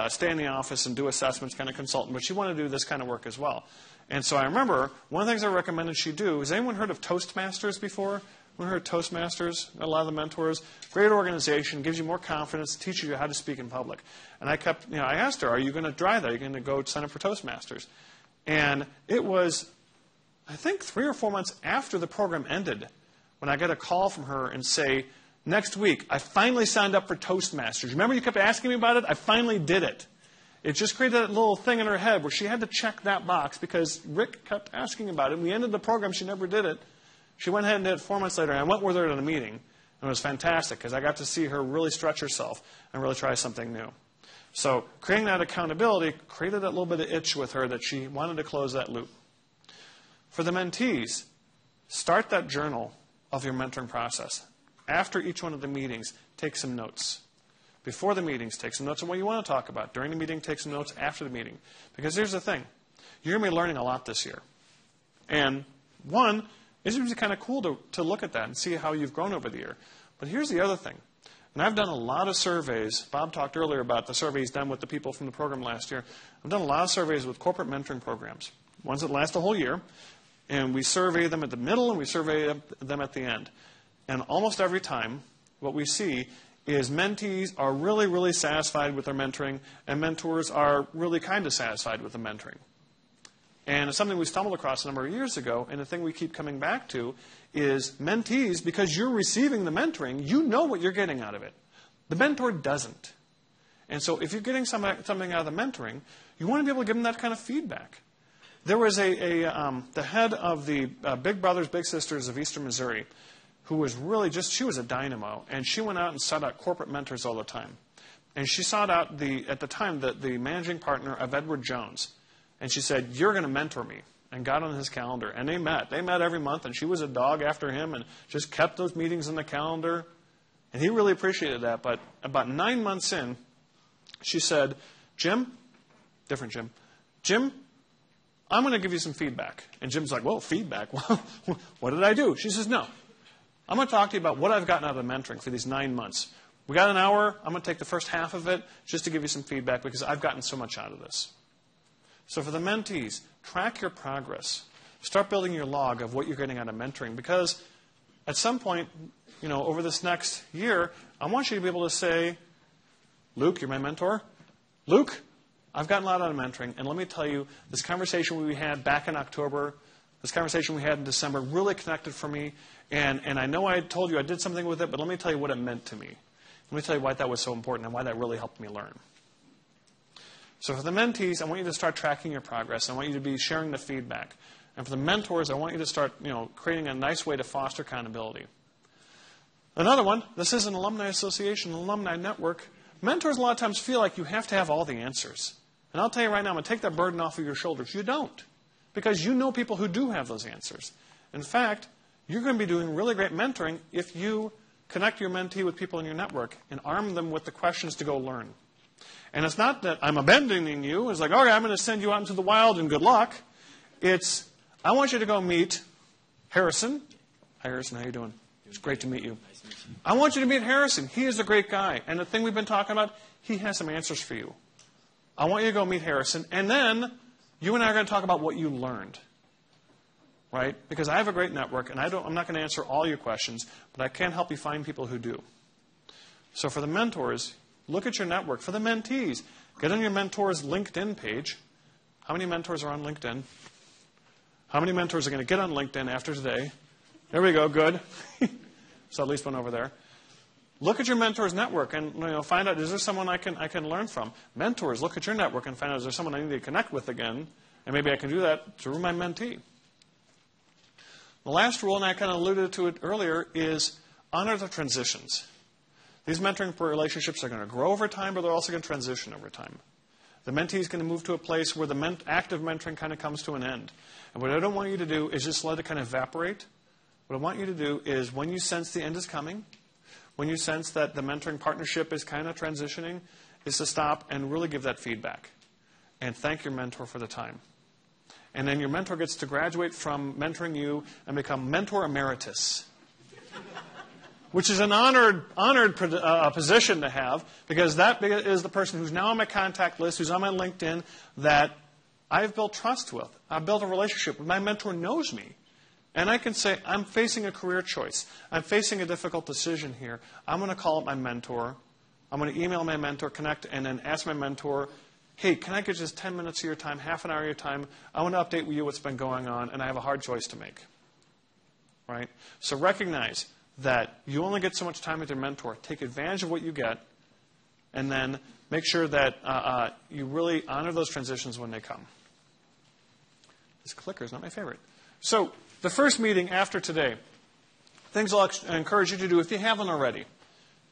stay in the office and do assessments kind of consultant, but she wanted to do this kind of work as well. And so I remember one of the things I recommended she do, has anyone heard of Toastmasters before? Anyone heard of Toastmasters? A lot of the mentors. Great organization, gives you more confidence, teaches you how to speak in public. And I asked her, are you going to try that? Are you going to go sign up for Toastmasters? And it was, I think 3 or 4 months after the program ended, when I got a call from her and say, next week, I finally signed up for Toastmasters. Remember you kept asking me about it? I finally did it. It just created that little thing in her head where she had to check that box because Rick kept asking about it. When we ended the program, she never did it. She went ahead and did it 4 months later, and I went with her to the meeting. And it was fantastic because I got to see her really stretch herself and really try something new. So creating that accountability created that little bit of itch with her that she wanted to close that loop. For the mentees, start that journal of your mentoring process. after each one of the meetings, take some notes. Before the meetings, take some notes on what you want to talk about. During the meeting, take some notes after the meeting. Because here's the thing. You're going to be learning a lot this year. And one, it's going to be kind of cool to look at that and see how you've grown over the year. But here's the other thing. And I've done a lot of surveys. Bob talked earlier about the surveys done with the people from the program last year. I've done a lot of surveys with corporate mentoring programs, ones that last a whole year. And we survey them at the middle and we survey them at the end. And almost every time, what we see is mentees are really, really satisfied with their mentoring, and mentors are really kind of satisfied with the mentoring. And it's something we stumbled across a number of years ago, and the thing we keep coming back to is mentees, because you're receiving the mentoring, you know what you're getting out of it. The mentor doesn't. And so if you're getting something out of the mentoring, you want to be able to give them that kind of feedback. There was the head of the Big Brothers Big Sisters of Eastern Missouri, who was really she was a dynamo, and she went out and sought out corporate mentors all the time. And she sought out, at the time, the managing partner of Edward Jones. And she said, "You're going to mentor me," and got on his calendar. And they met. They met every month, and she was a dog after him and just kept those meetings in the calendar. And he really appreciated that. But about 9 months in, she said, Jim, I'm going to give you some feedback. And Jim's like, "Well, feedback? What did I do?" She says, "No. I'm going to talk to you about what I've gotten out of mentoring for these 9 months. We got an hour. I'm going to take the first half of it just to give you some feedback because I've gotten so much out of this." So for the mentees, track your progress. Start building your log of what you're getting out of mentoring, because at some point, over this next year, I want you to be able to say, "Luke, you're my mentor. Luke, I've gotten a lot out of mentoring, and let me tell you, this conversation we had back in October, this conversation we had in December really connected for me, and I know I told you I did something with it, but let me tell you what it meant to me. Let me tell you why that was so important and why that really helped me learn." So for the mentees, I want you to start tracking your progress. I want you to be sharing the feedback. And for the mentors, I want you to start creating a nice way to foster accountability. Another one, this is an alumni association, an alumni network. Mentors a lot of times feel like you have to have all the answers. And I'll tell you right now, I'm going to take that burden off of your shoulders. You don't. Because you know people who do have those answers. In fact, you're going to be doing really great mentoring if you connect your mentee with people in your network and arm them with the questions to go learn. And it's not that I'm abandoning you. It's like, "Okay, I'm going to send you out into the wild and good luck." It's, I want you to go meet Harrison. Hi, Harrison. How you doing? It's great to meet you. Nice to meet you. I want you to meet Harrison. He is a great guy. And the thing we've been talking about, he has some answers for you. I want you to go meet Harrison. And then you and I are going to talk about what you learned. Right? Because I have a great network, and I'm not going to answer all your questions, but I can help you find people who do. So for the mentors, look at your network. For the mentees, get on your mentor's LinkedIn page. How many mentors are on LinkedIn? How many mentors are going to get on LinkedIn after today? There we go. Good. So at least one over there. Look at your mentor's network and find out, is there someone I can learn from? Mentors, look at your network and find out, is there someone I need to connect with again? And maybe I can do that through my mentee. The last rule, and I kind of alluded to it earlier, is honor the transitions. These mentoring relationships are going to grow over time, but they're also going to transition over time. The mentee is going to move to a place where the active mentoring kind of comes to an end. And what I don't want you to do is just let it kind of evaporate. What I want you to do is, when you sense the end is coming, when you sense that the mentoring partnership is kind of transitioning, is to stop and really give that feedback. And thank your mentor for the time. And then your mentor gets to graduate from mentoring you and become mentor emeritus, which is an honored position to have, because that is the person who's now on my contact list, who's on my LinkedIn, that I've built trust with. I've built a relationship with. My mentor knows me. And I can say, I'm facing a career choice. I'm facing a difficult decision here. I'm going to call up my mentor. I'm going to email my mentor, connect, and then ask my mentor, "Hey, can I get just 10 minutes of your time, half an hour of your time? I want to update you what's been going on, and I have a hard choice to make." Right? So recognize that you only get so much time with your mentor. Take advantage of what you get, and then make sure that you really honor those transitions when they come. This clicker is not my favorite. So the first meeting after today, things I'll encourage you to do if you haven't already.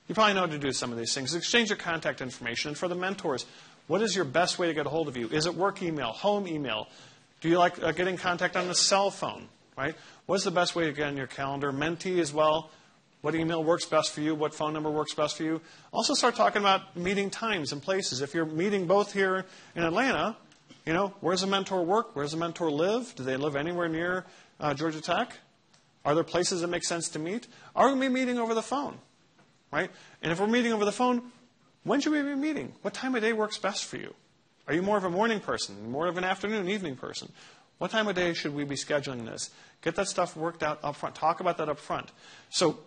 You probably know how to do some of these things. Exchange your contact information. And for the mentors, what is your best way to get a hold of you? Is it work email, home email? Do you like getting contact on the cell phone? Right? What's the best way to get on your calendar? Mentee as well. what email works best for you, what phone number works best for you. Also start talking about meeting times and places. If you're meeting both here in Atlanta, where's the mentor work? Where's the mentor live? Do they live anywhere near Georgia Tech? Are there places that make sense to meet? Are we meeting over the phone? Right? And if we're meeting over the phone, when should we be meeting? What time of day works best for you? Are you more of a morning person, more of an afternoon, evening person? What time of day should we be scheduling this? Get that stuff worked out up front. Talk about that up front. So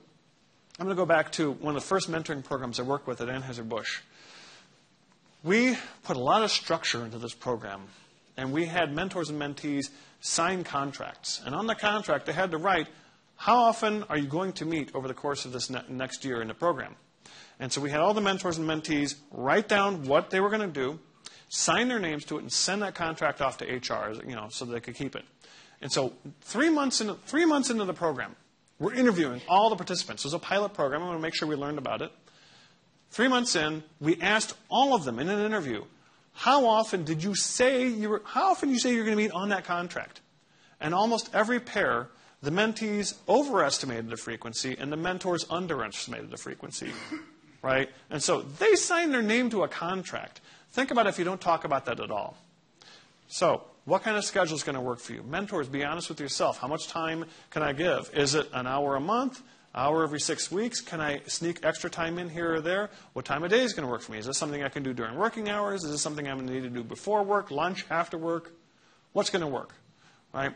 I'm going to go back to one of the first mentoring programs I worked with at Anheuser-Busch. We put a lot of structure into this program, and we had mentors and mentees sign contracts. And on the contract, they had to write, how often are you going to meet over the course of this next year in the program? And so we had all the mentors and mentees write down what they were going to do, sign their names to it, and send that contract off to HR, so they could keep it. And so 3 months into the program, we're interviewing all the participants. It was a pilot program. I want to make sure we learned about it. 3 months in, we asked all of them in an interview, how often you say you're going to meet on that contract? And almost every pair, the mentees overestimated the frequency and the mentors underestimated the frequency. Right? And so they signed their name to a contract. Think about if you don't talk about that at all. So what kind of schedule is going to work for you? Mentors, be honest with yourself. How much time can I give? Is it an hour a month? Hour every 6 weeks? Can I sneak extra time in here or there? What time of day is going to work for me? Is this something I can do during working hours? Is this something I'm going to need to do before work, lunch, after work? What's going to work? Right?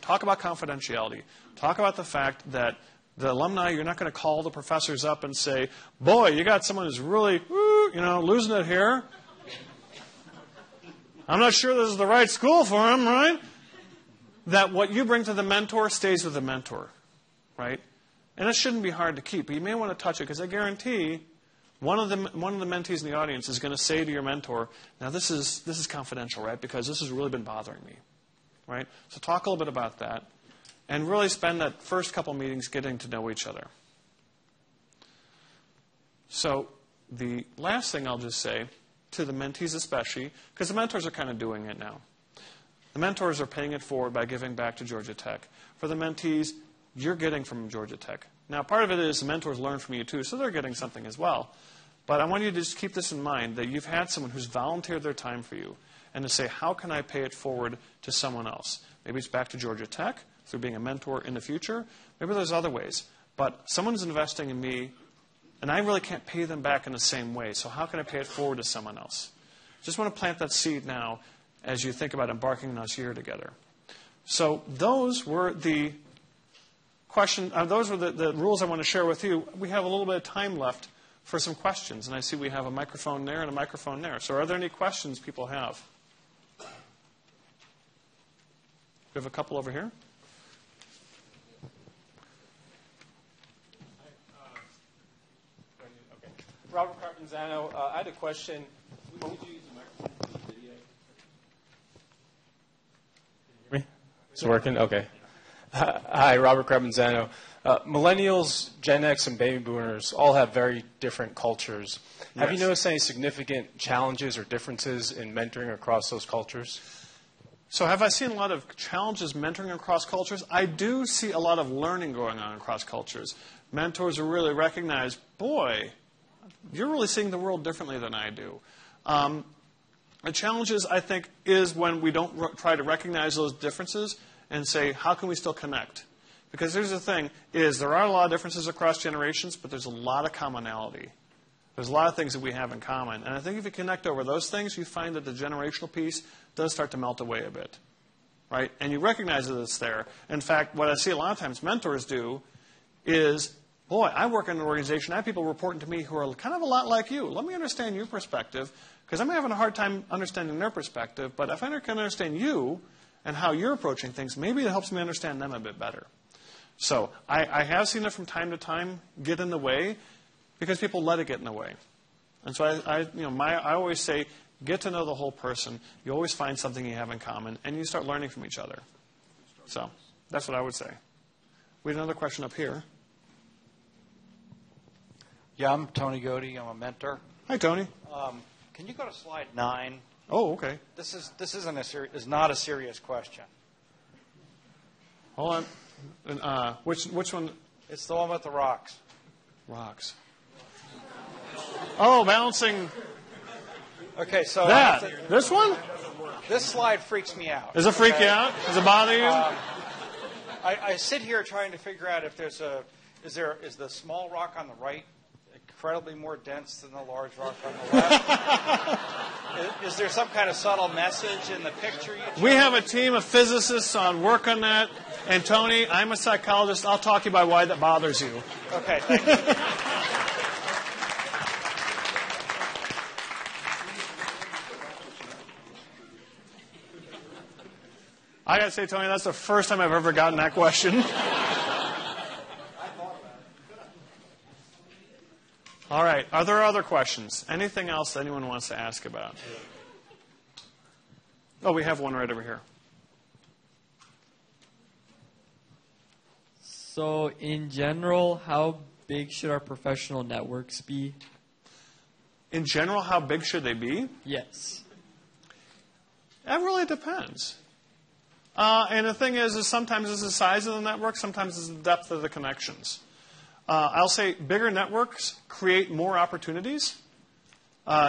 Talk about confidentiality. Talk about the fact that the alumni, you're not going to call the professors up and say, boy, you got someone who's really, losing it here. I'm not sure this is the right school for him, right? That what you bring to the mentor stays with the mentor, right? And it shouldn't be hard to keep. But you may want to touch it because I guarantee one of the mentees in the audience is going to say to your mentor, now this is confidential, right? Because this has really been bothering me, right? So talk a little bit about that. And really spend that first couple meetings getting to know each other. So the last thing I'll just say, to the mentees especially, because the mentors are kind of doing it now. The mentors are paying it forward by giving back to Georgia Tech. For the mentees, you're getting from Georgia Tech. Now, part of it is the mentors learn from you too, so they're getting something as well. But I want you to just keep this in mind, that you've had someone who's volunteered their time for you, and to say, how can I pay it forward to someone else? Maybe it's back to Georgia Tech, through being a mentor in the future. Maybe there's other ways. But someone's investing in me, and I really can't pay them back in the same way. So how can I pay it forward to someone else? Just want to plant that seed now as you think about embarking on this year together. So those were the the rules I want to share with you. We have a little bit of time left for some questions. And I see we have a microphone there and a microphone there. So are there any questions people have? We have a couple over here. Robert Carpenzano. I had a question. Would you use the microphone for the video? Can you hear me? It's working? Okay. Hi, Robert Carpenzano. Millennials, Gen X, and baby boomers all have very different cultures. Yes. Have you noticed any significant challenges or differences in mentoring across those cultures? So have I seen a lot of challenges mentoring across cultures? I do see a lot of learning going on across cultures. Mentors are really recognized, boy, you're really seeing the world differently than I do. The challenges, I think, is when we don't try to recognize those differences and say, how can we still connect? Because here's the thing, is there are a lot of differences across generations, but there's a lot of commonality. There's a lot of things that we have in common. And I think if you connect over those things, you find that the generational piece does start to melt away a bit. Right? And you recognize that it's there. In fact, what I see a lot of times mentors do is, boy, I work in an organization, I have people reporting to me who are kind of a lot like you. Let me understand your perspective, because I'm having a hard time understanding their perspective. But if I can understand you and how you're approaching things, maybe it helps me understand them a bit better. So I have seen it from time to time get in the way because people let it get in the way. And so I always say, get to know the whole person. You always find something you have in common, and you start learning from each other. So that's what I would say. We have another question up here. Yeah, I'm Tony Godey. I'm a mentor. Hi, Tony. Can you go to slide 9? Oh, okay. This is not a serious question. Hold on. Which one? It's the one with the rocks. Rocks. Oh, balancing Okay, so that. This one? this slide freaks me out. Does it freak you out? Does it bother you? I sit here trying to figure out if is the small rock on the right incredibly more dense than the large rock on the left? Is there some kind of subtle message in the picture you chose? We have a team of physicists on work on that. And Tony, I'm a psychologist. I'll talk to you about why that bothers you. Okay, thank you. I got to say, Tony, that's the first time I've ever gotten that question. All right. Are there other questions? Anything else anyone wants to ask about? Oh, we have one right over here. So, in general, how big should our professional networks be? In general, how big should they be? Yes. That really depends. And the thing is sometimes it's the size of the network, sometimes it's the depth of the connections. I'll say bigger networks create more opportunities.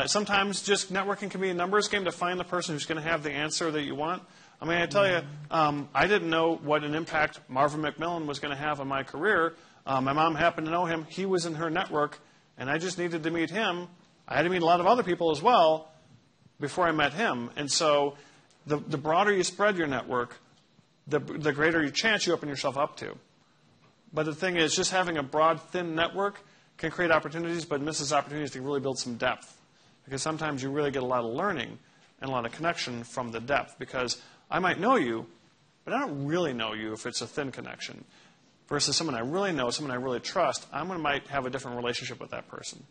Sometimes just networking can be a numbers game to find the person who's going to have the answer that you want. I mean, I tell you, I didn't know what an impact Marvin McMillan was going to have on my career. My mom happened to know him. He was in her network, and I just needed to meet him. I had to meet a lot of other people as well before I met him. And so the broader you spread your network, the greater your chance you open yourself up to. But the thing is, just having a broad, thin network can create opportunities, but misses opportunities to really build some depth. Because sometimes you really get a lot of learning and a lot of connection from the depth. Because I might know you, but I don't really know you if it's a thin connection. Versus someone I really know, someone I really trust, I might have a different relationship with that person.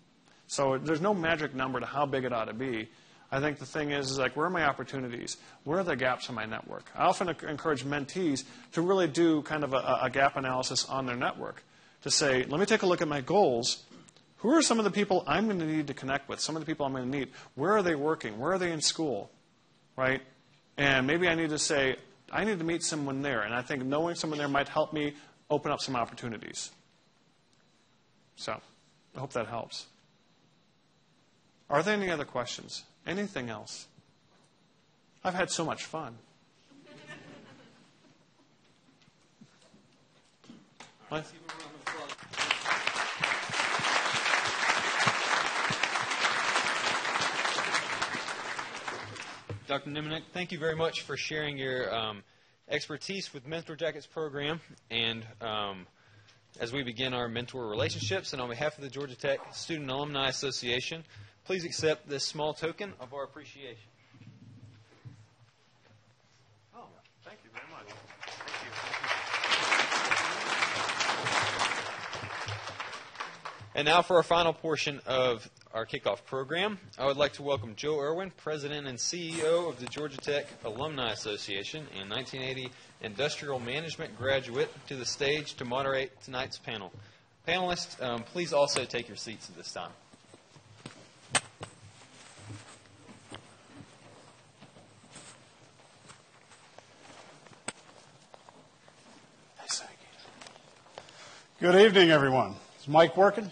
So there's no magic number to how big it ought to be. I think the thing is like, where are my opportunities? Where are the gaps in my network? I often encourage mentees to really do kind of a gap analysis on their network. To say, let me take a look at my goals. Who are some of the people I'm going to need to connect with? Some of the people I'm going to need. Where are they working? Where are they in school? Right? And maybe I need to say, I need to meet someone there. And I think knowing someone there might help me open up some opportunities. So, I hope that helps. Are there any other questions? Anything else? I've had so much fun. What? Dr. Nemanick, thank you very much for sharing your expertise with Mentor Jackets program. And as we begin our mentor relationships, and on behalf of the Georgia Tech Student Alumni Association, please accept this small token of our appreciation. Oh, thank you very much. And now for our final portion of our kickoff program, I would like to welcome Joe Irwin, President and CEO of the Georgia Tech Alumni Association and 1980 Industrial Management graduate, to the stage to moderate tonight's panel. Panelists, please also take your seats at this time. Good evening, everyone. Is Mike working?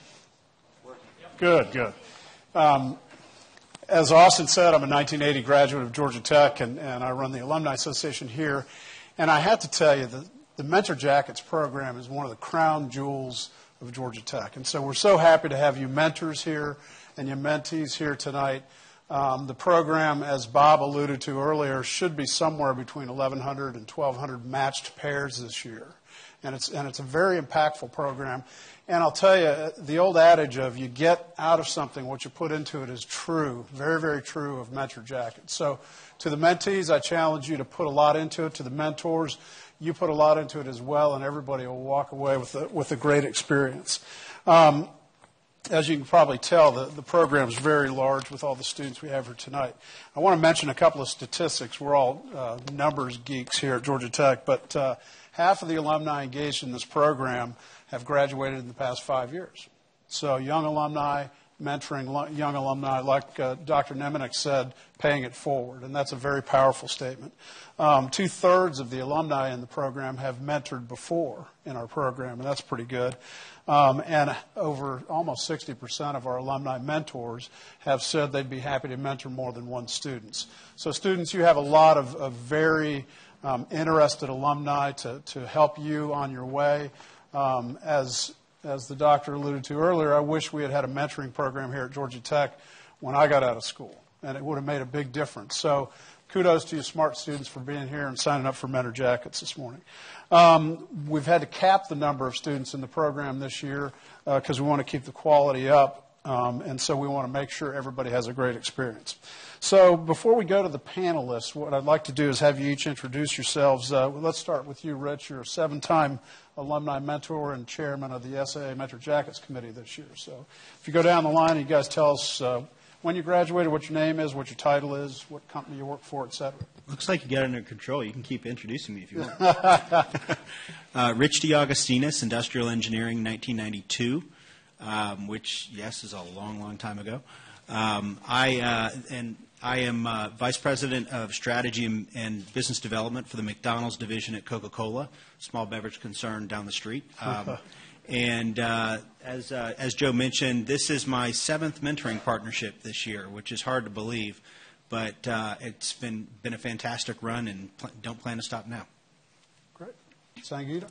Good, good. As Austin said, I'm a 1980 graduate of Georgia Tech, and I run the Alumni Association here. And I have to tell you, the Mentor Jackets program is one of the crown jewels of Georgia Tech. And so we're so happy to have you mentors here and your mentees here tonight. The program, as Bob alluded to earlier, should be somewhere between 1,100 and 1,200 matched pairs this year. And it's a very impactful program. And I'll tell you, the old adage of you get out of something what you put into it is true, very, very true of Mentor Jackets. So to the mentees, I challenge you to put a lot into it. To the mentors, you put a lot into it as well, and everybody will walk away with a great experience. As you can probably tell, the program is very large with all the students we have here tonight. I want to mention a couple of statistics. We're all numbers geeks here at Georgia Tech, but half of the alumni engaged in this program have graduated in the past 5 years. So young alumni mentoring young alumni, like Dr. Nemanick said, paying it forward. And that's a very powerful statement. 2/3 of the alumni in the program have mentored before in our program, and that's pretty good. And over almost 60% of our alumni mentors have said they'd be happy to mentor more than one student. So students, you have a lot of very interested alumni to help you on your way. As the doctor alluded to earlier, I wish we had had a mentoring program here at Georgia Tech when I got out of school, and it would have made a big difference. So kudos to you smart students for being here and signing up for Mentor Jackets this morning. We've had to cap the number of students in the program this year because we want to keep the quality up, and so we want to make sure everybody has a great experience. So before we go to the panelists, what I'd like to do is have you each introduce yourselves. Let's start with you, Rich. You're a 7-time alumni mentor and chairman of the SAA Mentor Jackets Committee this year. So if you go down the line, you guys tell us when you graduated, what your name is, what your title is, what company you work for, et cetera. Looks like you got it under control. You can keep introducing me if you want. Rich DeAugustinis, Industrial Engineering, 1992, which, yes, is a long, long time ago. I am Vice President of Strategy and Business Development for the McDonald's division at Coca-Cola, small beverage concern down the street. And as Joe mentioned, this is my 7th mentoring partnership this year, which is hard to believe, but it's been a fantastic run, and don't plan to stop now. Great. Sangeeta?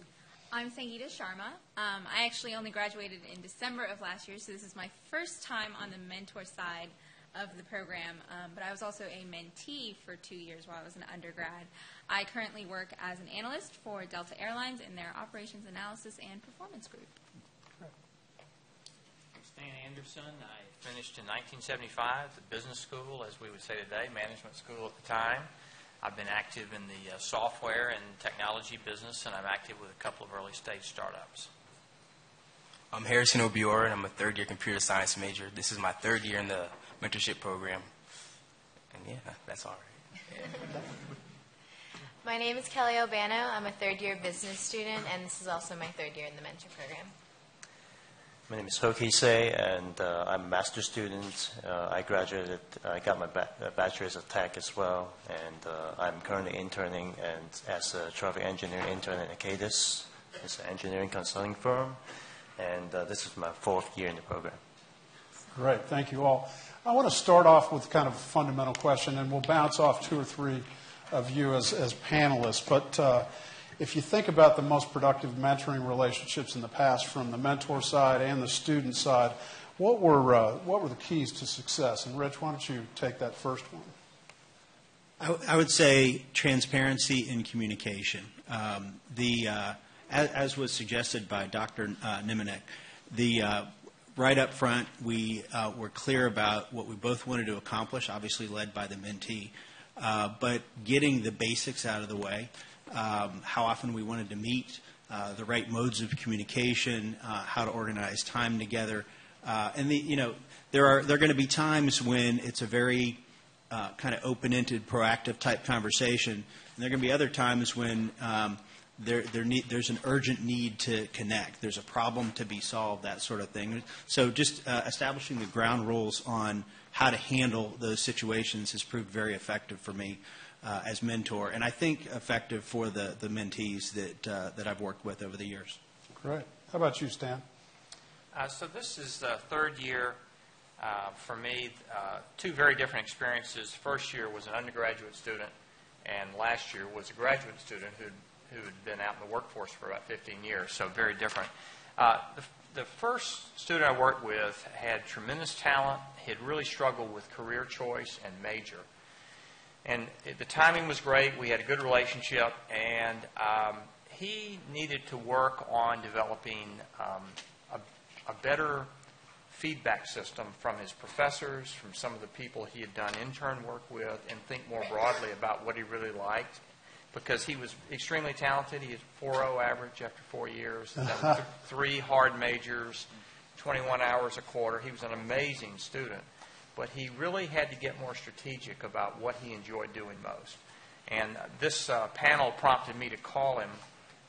I'm Sangeeta Sharma. I actually only graduated in December of last year, so this is my first time on the mentor side of the program, but I was also a mentee for 2 years while I was an undergrad. I currently work as an analyst for Delta Airlines in their operations analysis and performance group. I'm Stan Anderson. I finished in 1975 at business school, as we would say today, management school at the time. I've been active in the software and technology business, and I'm active with a couple of early stage startups. I'm Harrison Obiora, and I'm a third-year computer science major. This is my 3rd year in the mentorship program. And yeah, that's all right. My name is Kelly Albano. I'm a 3rd-year business student, and this is also my 3rd year in the mentor program. My name is Hoki Se, and I'm a master's student. I graduated, I got my bachelor's of tech as well, and I'm currently interning as a traffic engineer intern at Acadis. It's an engineering consulting firm, and this is my 4th year in the program. Great, thank you all. I want to start off with kind of a fundamental question, and we'll bounce off 2 or 3 of you as panelists. But if you think about the most productive mentoring relationships in the past from the mentor side and the student side, what were the keys to success? And Rich, why don't you take that first one? I would say transparency and communication. As was suggested by Dr. Nemanick, right up front, we were clear about what we both wanted to accomplish, obviously led by the mentee, but getting the basics out of the way, how often we wanted to meet, the right modes of communication, how to organize time together. And there are going to be times when it's a very kind of open-ended, proactive type conversation, and there are going to be other times when there's an urgent need to connect. There's a problem to be solved, that sort of thing. So just establishing the ground rules on how to handle those situations has proved very effective for me as mentor, and I think effective for the mentees that I've worked with over the years. Great. How about you, Stan? So this is the 3rd year for me. 2 very different experiences. First year was an undergraduate student, and last year was a graduate student who had been out in the workforce for about 15 years, so very different. The first student I worked with had tremendous talent. He had really struggled with career choice and major. And the timing was great. We had a good relationship, and he needed to work on developing a better feedback system from his professors, from some of the people he had done intern work with, and think more broadly about what he really liked. Because he was extremely talented. He had 4.0 average after 4 years, done 3 hard majors, 21 hours a quarter. He was an amazing student. But he really had to get more strategic about what he enjoyed doing most. And this panel prompted me to call him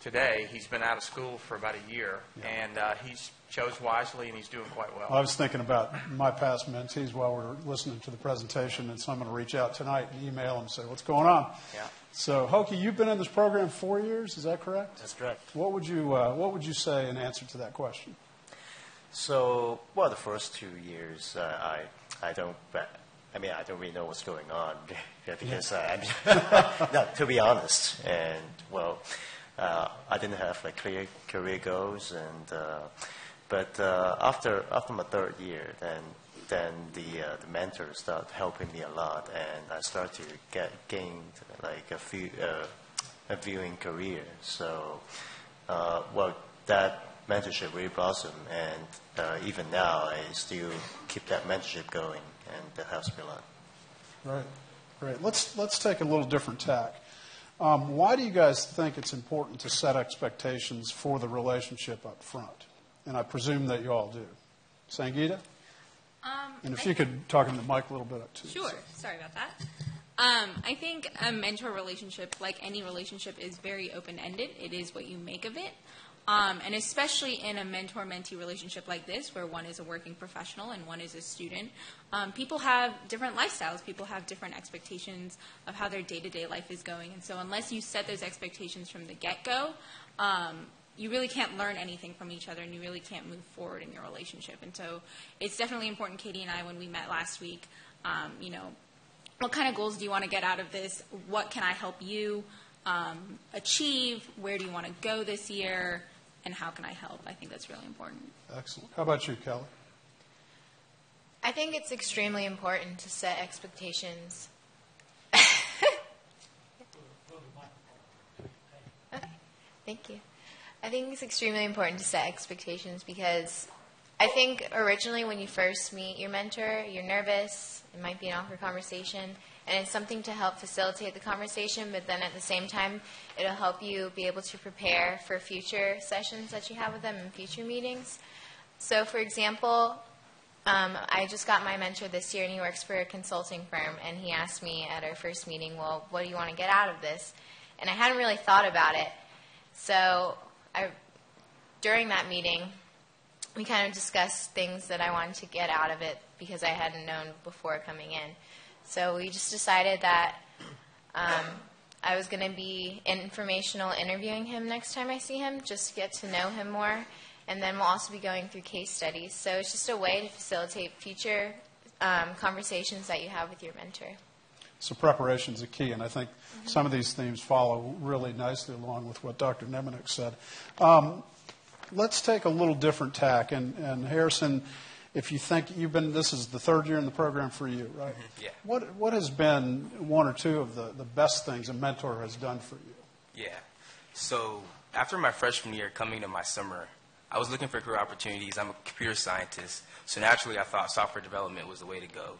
today. He's been out of school for about a year, and he's chose wisely, and he's doing quite well. I was thinking about my past mentees while we were listening to the presentation, and so I'm going to reach out tonight and email them and say, what's going on? Yeah. So, Hokie, you've been in this program 4 years, is that correct? That's correct. What would you say in answer to that question? So, well, the first 2 years, I don't really know what's going on because no, to be honest, and well, I didn't have like clear career goals, and but after my third year, then the mentors start helping me a lot, and I start to gain like a viewing career. So, well, that mentorship really blossomed, and even now I still keep that mentorship going, and that helps me a lot. Right, great. Let's take a little different tack. Why do you guys think it's important to set expectations for the relationship up front? And I presume that you all do. Sangeeta? And if you could talk in the mic a little bit too. Sure. Sorry about that. I think a mentor relationship, like any relationship, is very open-ended. It is what you make of it. And especially in a mentor-mentee relationship like this, where one is a working professional and one is a student, people have different lifestyles. People have different expectations of how their day-to-day life is going. And so unless you set those expectations from the get-go, you really can't learn anything from each other, and you really can't move forward in your relationship. And so it's definitely important, Katie and I, when we met last week, what kind of goals do you want to get out of this? What can I help you achieve? Where do you want to go this year? And how can I help? I think that's really important. Excellent. How about you, Kelly? I think it's extremely important to set expectations. Okay, thank you. I think it's extremely important to set expectations because I think originally when you first meet your mentor, you're nervous. It might be an awkward conversation, and it's something to help facilitate the conversation, but then at the same time, it'll help you be able to prepare for future sessions that you have with them in future meetings. So, for example, I just got my mentor this year, and he works for a consulting firm, and he asked me at our first meeting, well, what do you want to get out of this? And I hadn't really thought about it. So during that meeting, we kind of discussed things that I wanted to get out of it because I hadn't known before coming in. So we just decided that I was going to be informational interviewing him next time I see him, just to get to know him more. And then we'll also be going through case studies. So it's just a way to facilitate future conversations that you have with your mentor. So preparation is a key, and I think some of these themes follow really nicely along with what Dr. Nemanick said. Let's take a little different tack. And Harrison, if you think this is the third year in the program for you, right? Yeah. What has been one or two of the best things a mentor has done for you? Yeah. So after my freshman year coming to my summer, I was looking for career opportunities. I'm a computer scientist, so naturally I thought software development was the way to go.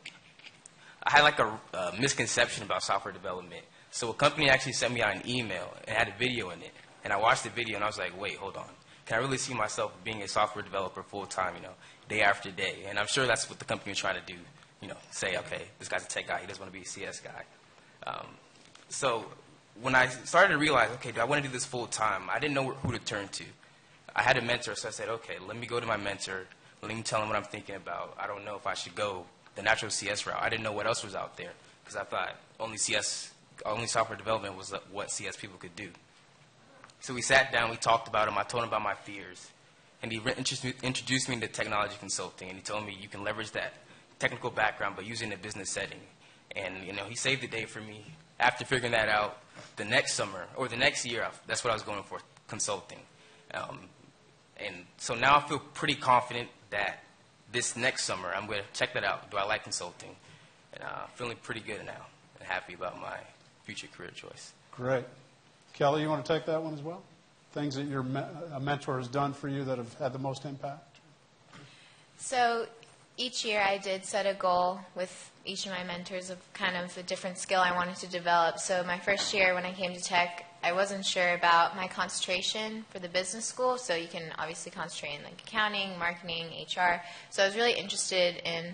I had like a misconception about software development. So a company actually sent me out an email and had a video in it. And I watched the video and I was like, wait, hold on. Can I really see myself being a software developer full time, day after day? And I'm sure that's what the company was trying to do, say, okay, this guy's a tech guy. He doesn't want to be a CS guy. So when I started to realize, okay, do I want to do this full time? I didn't know who to turn to. I had a mentor, so I said, okay, let me go to my mentor. Let me tell him what I'm thinking about. I don't know if I should go the natural CS route. I didn't know what else was out there because I thought only software development was what CS people could do. So we sat down, we talked about him, I told him about my fears, and he introduced me to technology consulting, and he told me you can leverage that technical background but use it in a business setting. And, he saved the day for me. After figuring that out, the next summer, or the next year, that's what I was going for, consulting. And so now I feel pretty confident that this next summer I'm going to check that out. Do I like consulting? And feeling pretty good now and happy about my future career choice. Great. Kelly, you want to take that one as well? Things that a mentor has done for you that have had the most impact? So each year I did set a goal with each of my mentors of kind of a different skill I wanted to develop. So my first year when I came to tech, I wasn't sure about my concentration for the business school. So you can obviously concentrate in like accounting, marketing, HR. So I was really interested in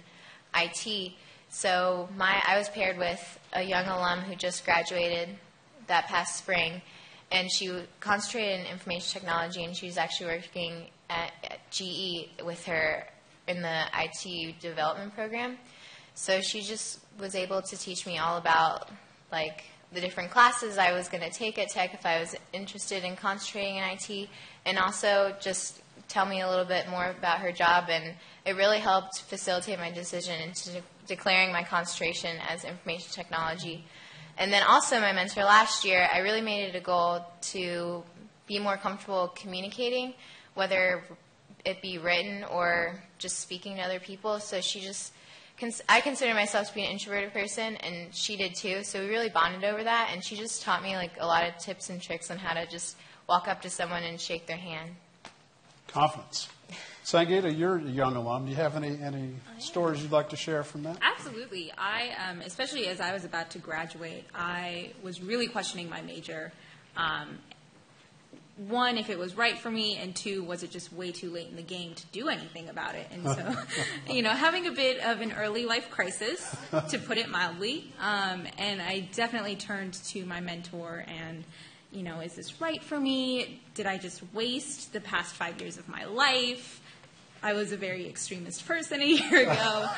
IT. So I was paired with a young alum who just graduated that past spring. and she concentrated in information technology, and she was actually working at GE with her in the IT development program. So she just was able to teach me all about like the different classes I was going to take at Tech if I was interested in concentrating in IT, and also just tell me a little bit more about her job, and it really helped facilitate my decision into declaring my concentration as information technology. And then also my mentor last year, I really made it a goal to be more comfortable communicating, whether it be written or just speaking to other people. So she just, I consider myself to be an introverted person, and she did too. So we really bonded over that, and she just taught me like a lot of tips and tricks on how to just walk up to someone and shake their hand. Confidence. Sangeeta, you're a young alum. Do you have any stories you'd like to share from that? Absolutely. Especially as I was about to graduate, I was really questioning my major. One, if it was right for me, and two, was it just way too late in the game to do anything about it? And so, having a bit of an early life crisis, to put it mildly, and I definitely turned to my mentor and, is this right for me? Did I just waste the past 5 years of my life? I was a very extremist person a year ago.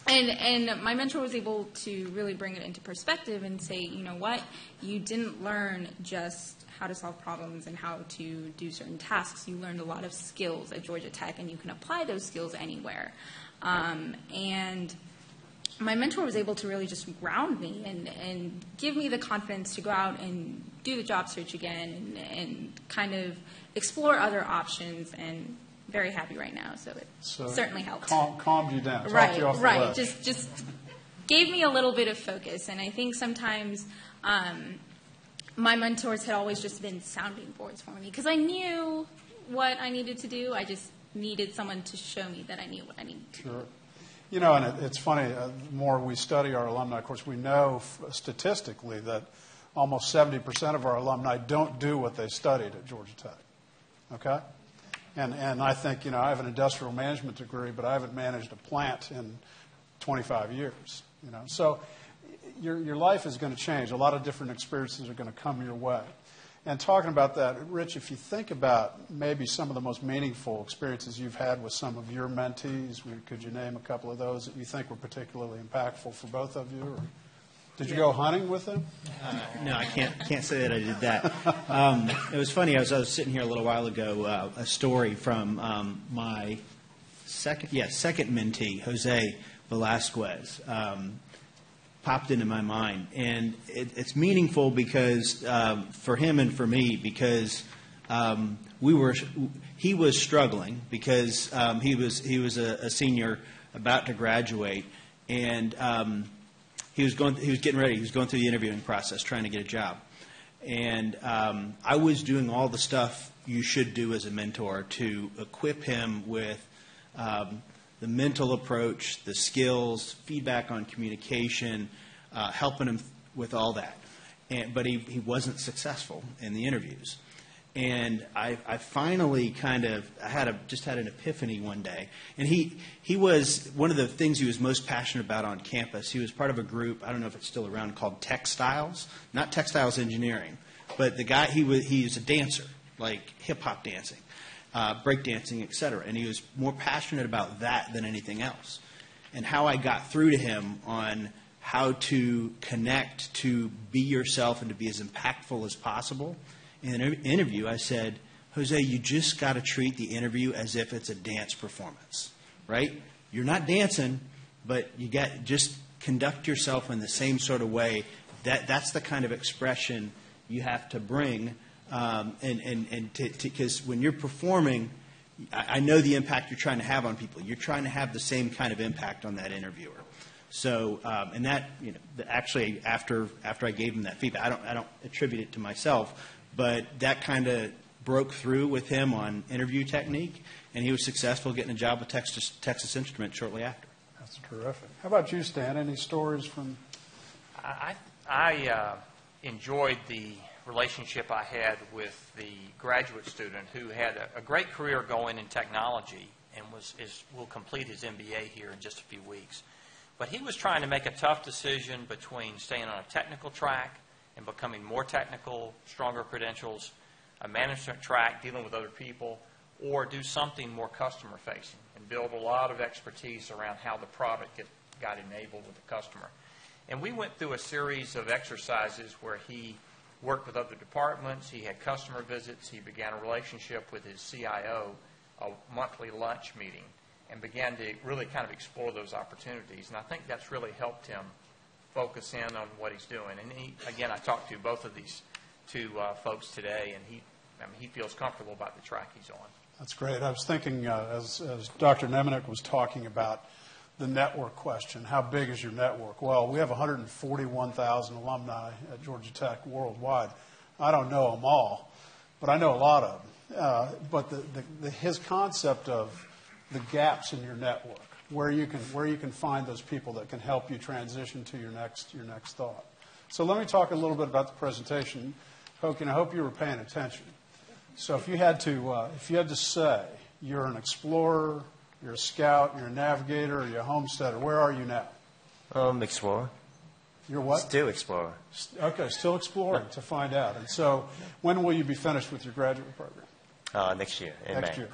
And my mentor was able to really bring it into perspective and say, you know what, you didn't learn just how to solve problems and how to do certain tasks. You learned a lot of skills at Georgia Tech, and you can apply those skills anywhere. And my mentor was able to really just ground me and give me the confidence to go out and do the job search again and kind of explore other options, and very happy right now, so it certainly helped. Calmed you down, right, talked you off the right. ledge. Just gave me a little bit of focus, and I think sometimes my mentors had always just been sounding boards for me because I knew what I needed to do. I just needed someone to show me that I knew what I needed to do. Sure. And it's funny, the more we study our alumni, of course, we know statistically that almost 70% of our alumni don't do what they studied at Georgia Tech. Okay? And I think, I have an industrial management degree, but I haven't managed a plant in 25 years. So your life is going to change. A lot of different experiences are going to come your way. And talking about that, Rich, if you think about maybe some of the most meaningful experiences you've had with some of your mentees, could you name a couple of those that you think were particularly impactful for both of you? Or did you go hunting with them? No, I can't say that I did that. It was funny. I was sitting here a little while ago. A story from my second mentee, Jose Velasquez, popped into my mind, and it's meaningful because for him and for me, because he was struggling because he was a senior about to graduate, and he was getting ready. He was going through the interviewing process, trying to get a job, and I was doing all the stuff you should do as a mentor to equip him with the mental approach, the skills, feedback on communication, helping him with all that. But he wasn't successful in the interviews. And I finally had an epiphany one day. And he was, one of the things he was most passionate about on campus, he was part of a group, I don't know if it's still around, called Textiles. Not Textiles Engineering, but the guy, he's a dancer, like hip-hop dancing. Breakdancing, et cetera. And he was more passionate about that than anything else. And how I got through to him on how to connect, to be yourself, and to be as impactful as possible. In an interview, I said, Jose, you just got to treat the interview as if it's a dance performance, right? You're not dancing, but just conduct yourself in the same sort of way. That's the kind of expression you have to bring. Because when you're performing, I know the impact you're trying to have on people. You're trying to have the same kind of impact on that interviewer. So, and that, actually after I gave him that feedback, I don't attribute it to myself, but that kind of broke through with him on interview technique, and he was successful getting a job with Texas Instruments shortly after. That's terrific. How about you, Stan? Any stories from? I enjoyed the relationship I had with the graduate student who had a great career going in technology and will complete his MBA here in just a few weeks. But he was trying to make a tough decision between staying on a technical track and becoming more technical, stronger credentials, a management track, dealing with other people, or do something more customer-facing and build a lot of expertise around how the product got enabled with the customer. And we went through a series of exercises where he worked with other departments, he had customer visits, he began a relationship with his CIO, a monthly lunch meeting, and began to really kind of explore those opportunities. And I think that's really helped him focus in on what he's doing. And again, I talked to both of these two folks today, and he feels comfortable about the track he's on. That's great. I was thinking, as Dr. Nemanick was talking about the network question, how big is your network? Well, we have 141,000 alumni at Georgia Tech worldwide. I don't know them all, but I know a lot of them. But his concept of the gaps in your network, where you can find those people that can help you transition to your next thought. So let me talk a little bit about the presentation. Hokie, I hope you were paying attention. So if you had to say you're an explorer, you're a scout, you're a navigator, or you're a homesteader, where are you now? Explorer. You're what? Still explorer. Okay, still exploring to find out. And so when will you be finished with your graduate program? Next year, in Next May. year.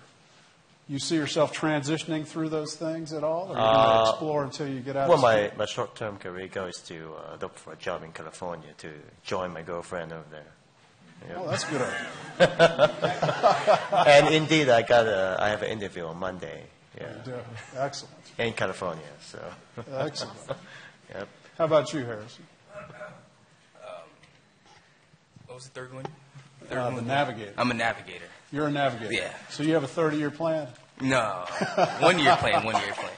You see yourself transitioning through those things at all? Or are you going to explore until you get out of school? My short-term career goal is to look for a job in California to join my girlfriend over there. Yep. Oh, that's good. And indeed, I have an interview on Monday. Yeah. You do. Excellent. In California, so. Excellent. Yep. How about you, Harrison? What was the third one? The navigator. I'm a navigator. You're a navigator. Yeah. So you have a 30-year plan? No. 1 year plan, 1 year plan.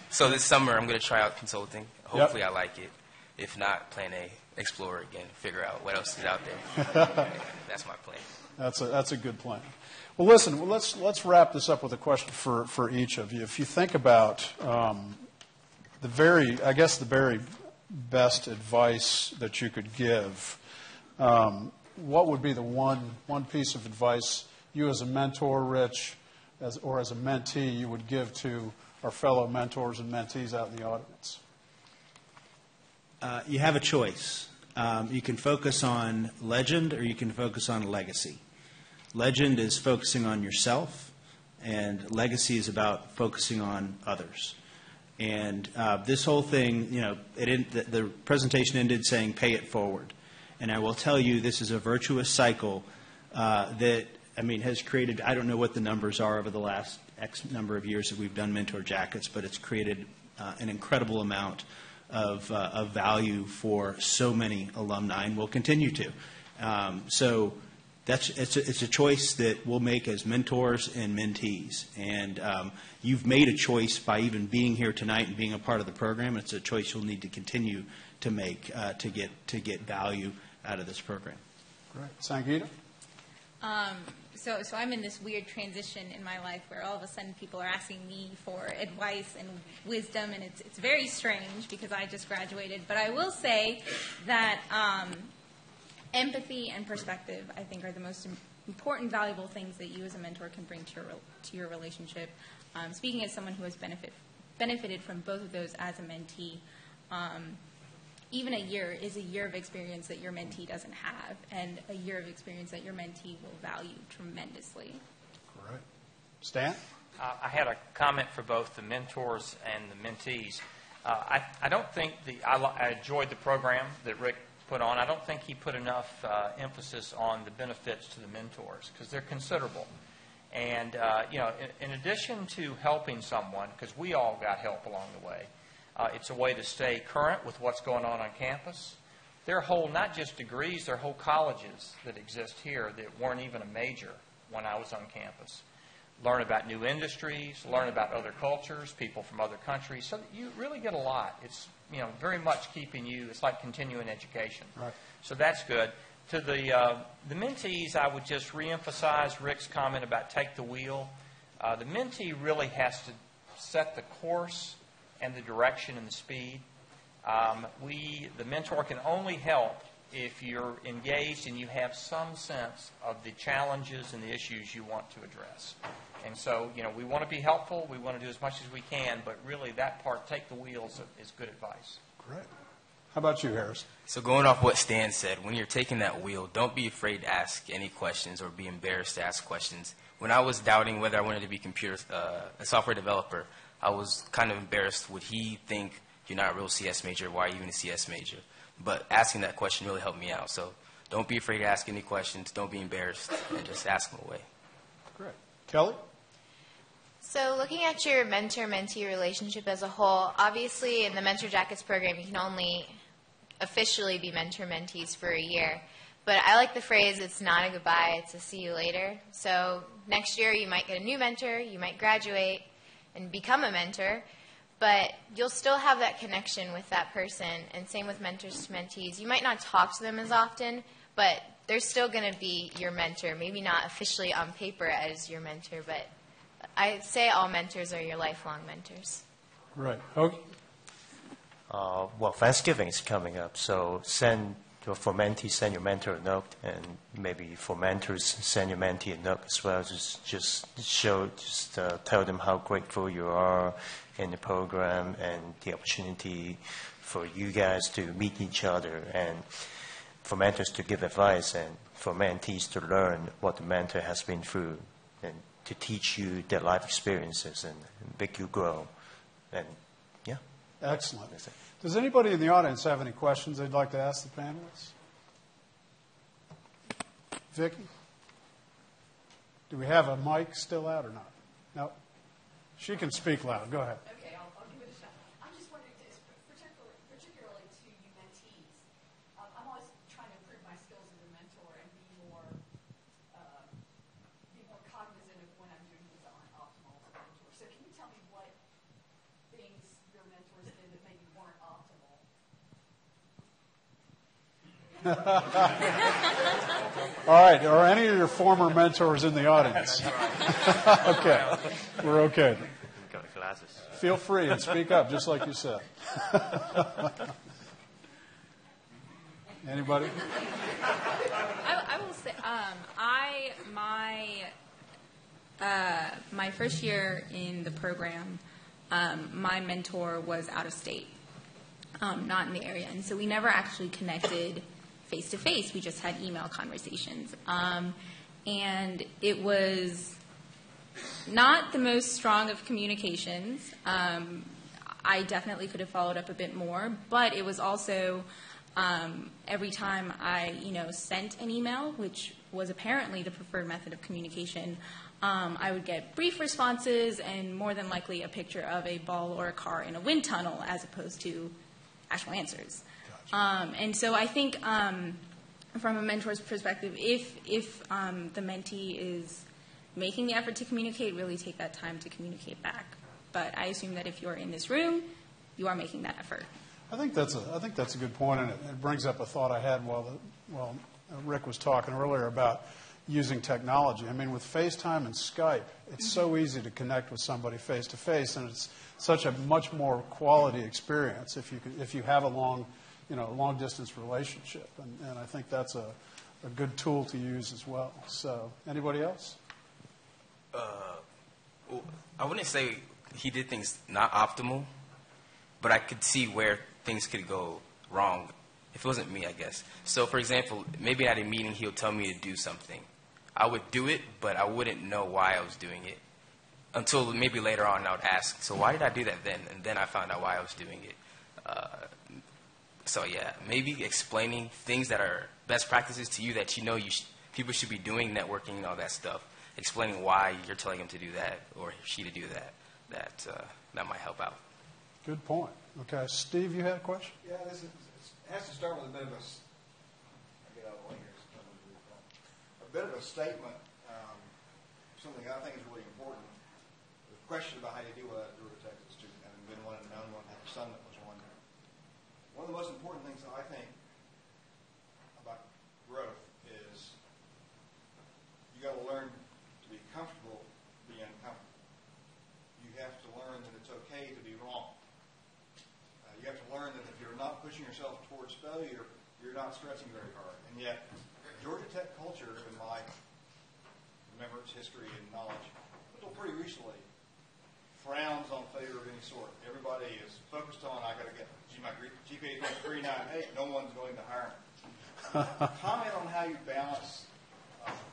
So this summer I'm going to try out consulting. Hopefully I like it. If not, plan A, explore again, figure out what else is out there. That's my plan. That's a good plan. Well, listen, let's wrap this up with a question for each of you. If you think about the very best advice that you could give, what would be the one piece of advice you as a mentor, Rich, or as a mentee, you would give to our fellow mentors and mentees out in the audience? You have a choice. You can focus on legend or you can focus on legacy. Legend is focusing on yourself, and legacy is about focusing on others. And this whole thing, the presentation ended saying pay it forward. And I will tell you, this is a virtuous cycle that has created, I don't know what the numbers are over the last X number of years that we've done mentor jackets, but it's created an incredible amount of value for so many alumni, and will continue to. So it's a choice that we'll make as mentors and mentees. And you've made a choice by even being here tonight and being a part of the program. It's a choice you'll need to continue to make to get value out of this program. Great. Sangeeta? So I'm in this weird transition in my life where all of a sudden people are asking me for advice and wisdom, and it's very strange because I just graduated. But I will say that empathy and perspective, I think, are the most important, valuable things that you as a mentor can bring to your relationship. Speaking as someone who has benefited from both of those as a mentee, even a year is a year of experience that your mentee doesn't have, and a year of experience that your mentee will value tremendously. Great. Stan? I had a comment for both the mentors and the mentees. I don't think I enjoyed the program that Rick put on. I don't think he put enough emphasis on the benefits to the mentors, because they're considerable. And, in addition to helping someone, because we all got help along the way, it's a way to stay current with what's going on campus. There are whole, not just degrees, there are whole colleges that exist here that weren't even a major when I was on campus. Learn about new industries, learn about other cultures, people from other countries. So you really get a lot. It's, very much keeping you, it's like continuing education. Right. So that's good. To the mentees, I would just reemphasize Rick's comment about take the wheel. The mentee really has to set the course and the direction and the speed. The mentor can only help if you're engaged and you have some sense of the challenges and the issues you want to address. And so, we want to be helpful. We want to do as much as we can, but really that part, take the wheels, is good advice. Great. How about you, Harris? So going off what Stan said, when you're taking that wheel, don't be afraid to ask any questions or be embarrassed to ask questions. When I was doubting whether I wanted to be a software developer, I was kind of embarrassed. Would he think you're not a real CS major? Why are you even a CS major? But asking that question really helped me out. So don't be afraid to ask any questions. Don't be embarrassed, and just ask them away. Great. Kelly? So looking at your mentor-mentee relationship as a whole, obviously in the Mentor Jackets program, you can only officially be mentor-mentees for a year. But I like the phrase, it's not a goodbye, it's a see you later. So next year you might get a new mentor, you might graduate and become a mentor, but you'll still have that connection with that person. And same with mentors to mentees. You might not talk to them as often, but they're still going to be your mentor. Maybe not officially on paper as your mentor, but I say all mentors are your lifelong mentors. Right. Okay. Well, Thanksgiving is coming up, so for mentees, send your mentor a note, and maybe for mentors, send your mentee a note as well. Just tell them how grateful you are in the program and the opportunity for you guys to meet each other, and for mentors to give advice, and for mentees to learn what the mentor has been through, and to teach you their life experiences and make you grow. And yeah. Excellent. Does anybody in the audience have any questions they'd like to ask the panelists? Vicki? Do we have a mic still out or not? No. She can speak loud. Go ahead. Okay, I'll give it a shot. I'm just wondering, particularly to you mentees, I'm always trying to improve my skills as a mentor and be more cognizant of when I'm doing things that aren't optimal as a mentor. So can you tell me what things your mentors did that maybe weren't optimal? All right. Are any of your former mentors in the audience? Okay. We're okay. Got glasses. Feel free and speak up, just like you said. Anybody? I will say, my first year in the program, my mentor was out of state, not in the area, and so we never actually connected face to face. We just had email conversations, and it was not the most strong of communications. I definitely could have followed up a bit more, but it was also every time I, sent an email, which was apparently the preferred method of communication, I would get brief responses and more than likely a picture of a ball or a car in a wind tunnel as opposed to actual answers. Gotcha. And so I think from a mentor's perspective, if the mentee is making the effort to communicate, really take that time to communicate back. But I assume that if you're in this room, you are making that effort. I think that's a good point, and it brings up a thought I had while Rick was talking earlier about using technology. I mean, with FaceTime and Skype, it's so easy to connect with somebody face to face, and it's such a much more quality experience if you have a long distance relationship, and I think that's a good tool to use as well. So, anybody else? I wouldn't say he did things not optimal, but I could see where things could go wrong if it wasn't me, I guess. So, for example, maybe at a meeting he'll tell me to do something. I would do it, but I wouldn't know why I was doing it until maybe later on I would ask, so why did I do that then? And then I found out why I was doing it. So, yeah, maybe explaining things that are best practices to you that people should be doing, networking and all that stuff. Explaining why you're telling him to do that or she to do that. That might help out. Good point. Okay, Steve, you had a question? Yeah, it has to start with a bit of a statement, something I think is really important. The question about how you deal with that Georgia Texas student, having been one and known one, had a son that was one. One of the most important things that I think about growth is you got to learn to be comfortable being uncomfortable. You have to learn that it's okay to be wrong. You have to learn that if you're not pushing yourself towards failure, you're not stretching very hard. And yet, Georgia Tech culture, in my remembrance, history, and knowledge, until pretty recently, frowns on failure of any sort. Everybody is focused on, I got to get my GPA is 3.98, no one's going to hire me. Comment on how you balance,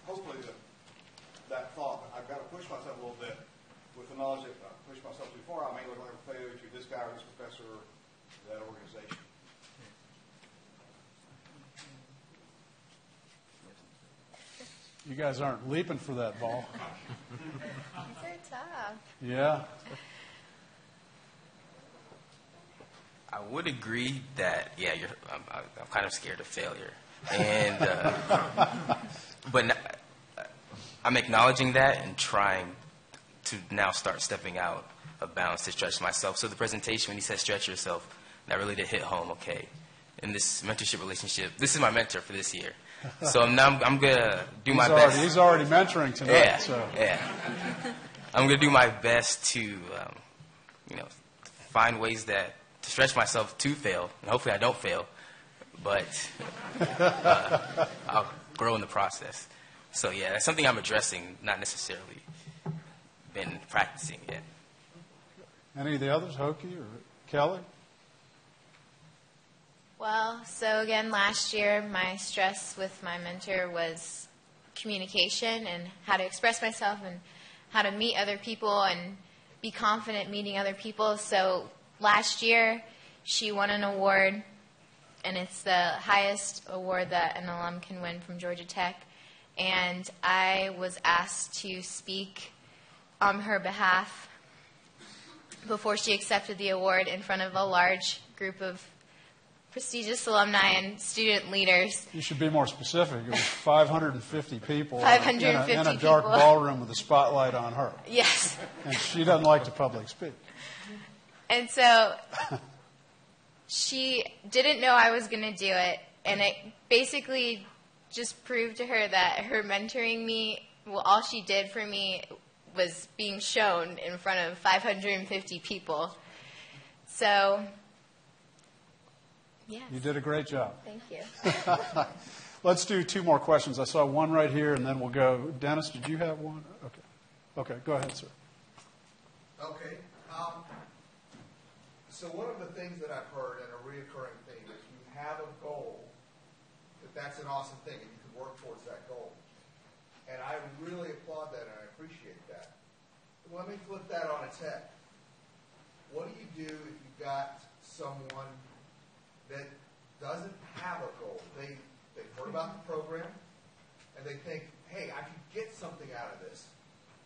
hopefully, that thought. I've got to push myself a little bit with the knowledge that if I push myself too far, I may look like a failure to this guy or this professor or that organization. You guys aren't leaping for that ball. These are tough. Yeah. I would agree that, I'm kind of scared of failure. And, but I'm acknowledging that and trying to now start stepping out of bounds to stretch myself. So the presentation, when he said stretch yourself, that really did hit home, okay. In this mentorship relationship, this is my mentor for this year. So I'm going to do my best. He's already mentoring tonight. Yeah, so. yeah. I'm going to do my best to, find ways to stretch myself to fail. And hopefully I don't fail, but I'll grow in the process. So, yeah, that's something I'm addressing, not necessarily been practicing yet. Any of the others, Hokie or Kelly? Well, so again, last year my stress with my mentor was communication and how to express myself and how to meet other people and be confident meeting other people. So last year she won an award, and it's the highest award that an alum can win from Georgia Tech. And I was asked to speak on her behalf before she accepted the award in front of a large group of prestigious alumni and student leaders. You should be more specific. It was 550 people 550 in a dark people. ballroom with a spotlight on her. Yes. And she doesn't like to public speak. And so she didn't know I was going to do it, and it basically just proved to her that her mentoring me, well, all she did for me was being shown in front of 550 people. So, yes. You did a great job. Thank you. Let's do two more questions. I saw one right here, and then we'll go. Dennis, did you have one? Okay, go ahead, sir. Okay. So one of the things that I've heard, and a reoccurring thing, is you have a goal, that's an awesome thing, and you can work towards that goal. And I really applaud that, and I appreciate that. Let me flip that on its head. What do you do if you've got someone that doesn't have a goal? They've heard about the program, and they think, hey, I could get something out of this,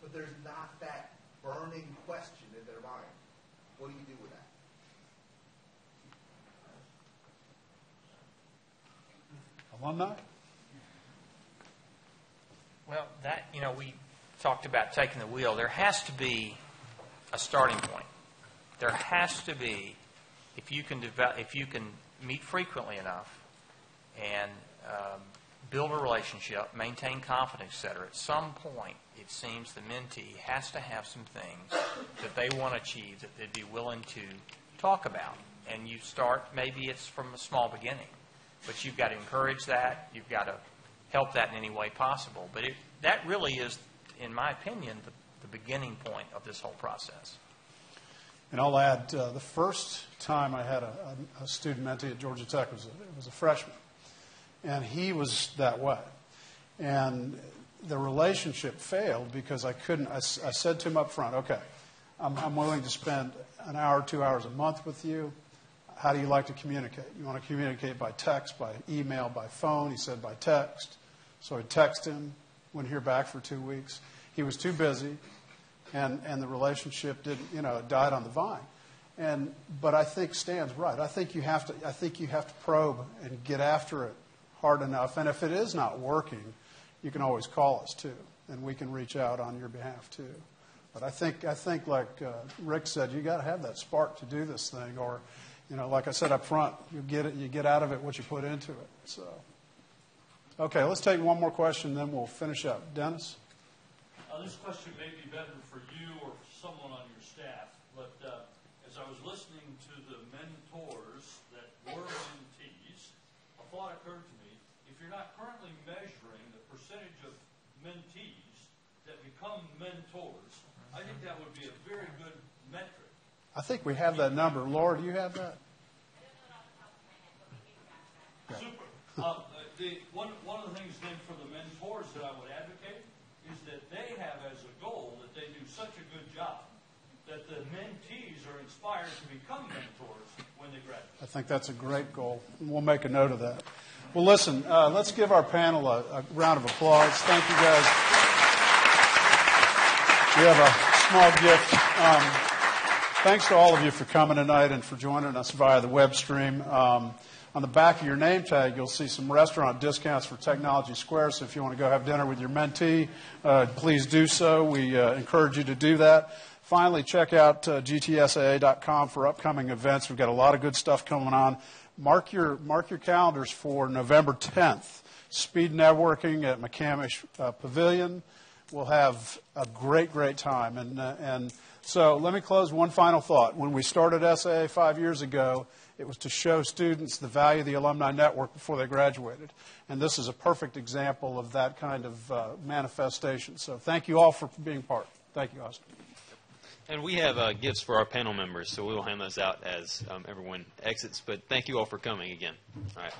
but there's not that burning question in their mind. What do you do with that? Alumni? Well, we talked about taking the wheel. There has to be a starting point. There has to be, if you can meet frequently enough and build a relationship, maintain confidence, etc. At some point, it seems the mentee has to have some things that they want to achieve that they'd be willing to talk about. And you start, maybe it's from a small beginning, but you've got to encourage that. You've got to help that in any way possible. But that really is, in my opinion, the beginning point of this whole process. And I'll add, the first time I had a student mentee at Georgia Tech was a freshman. And he was that way. And the relationship failed because I said to him up front, okay, I'm willing to spend an hour, 2 hours a month with you. How do you like to communicate? You want to communicate by text, by email, by phone? He said by text. So I'd text him, wouldn't hear back for 2 weeks. He was too busy, and the relationship didn't, it died on the vine. But I think Stan's right. I think you have to probe and get after it hard enough. And if it is not working, you can always call us too, and we can reach out on your behalf too. But I think like Rick said, you got to have that spark to do this thing, or like I said up front, you get out of it what you put into it. So, okay, let's take one more question, then we'll finish up. Dennis? This question may be better for you or for someone on your staff, but as I was listening to the mentors that were mentees, a thought occurred to me. If you're not currently measuring the percentage of mentees that become mentors, I think that would be a very good metric. I think we have that number. Laura, do you have that? One of the things then for the mentors that I would advocate is that they have as a goal that they do such a good job that the mentees are inspired to become mentors when they graduate. I think that's a great goal. We'll make a note of that. Well, listen, let's give our panel a round of applause. Thank you, guys. We have a small gift. Thanks to all of you for coming tonight and for joining us via the web stream. On the back of your name tag, you'll see some restaurant discounts for Technology Square. So if you want to go have dinner with your mentee, please do so. We encourage you to do that. Finally, check out gtsaa.com for upcoming events. We've got a lot of good stuff coming on. Mark your calendars for November 10th. Speed networking at McCamish Pavilion. We'll have a great, great time. And so let me close one final thought. When we started SAA 5 years ago, it was to show students the value of the alumni network before they graduated. And this is a perfect example of that kind of manifestation. So thank you all for being part. Thank you, Austin. And we have gifts for our panel members, so we will hand those out as everyone exits. But thank you all for coming again. All right.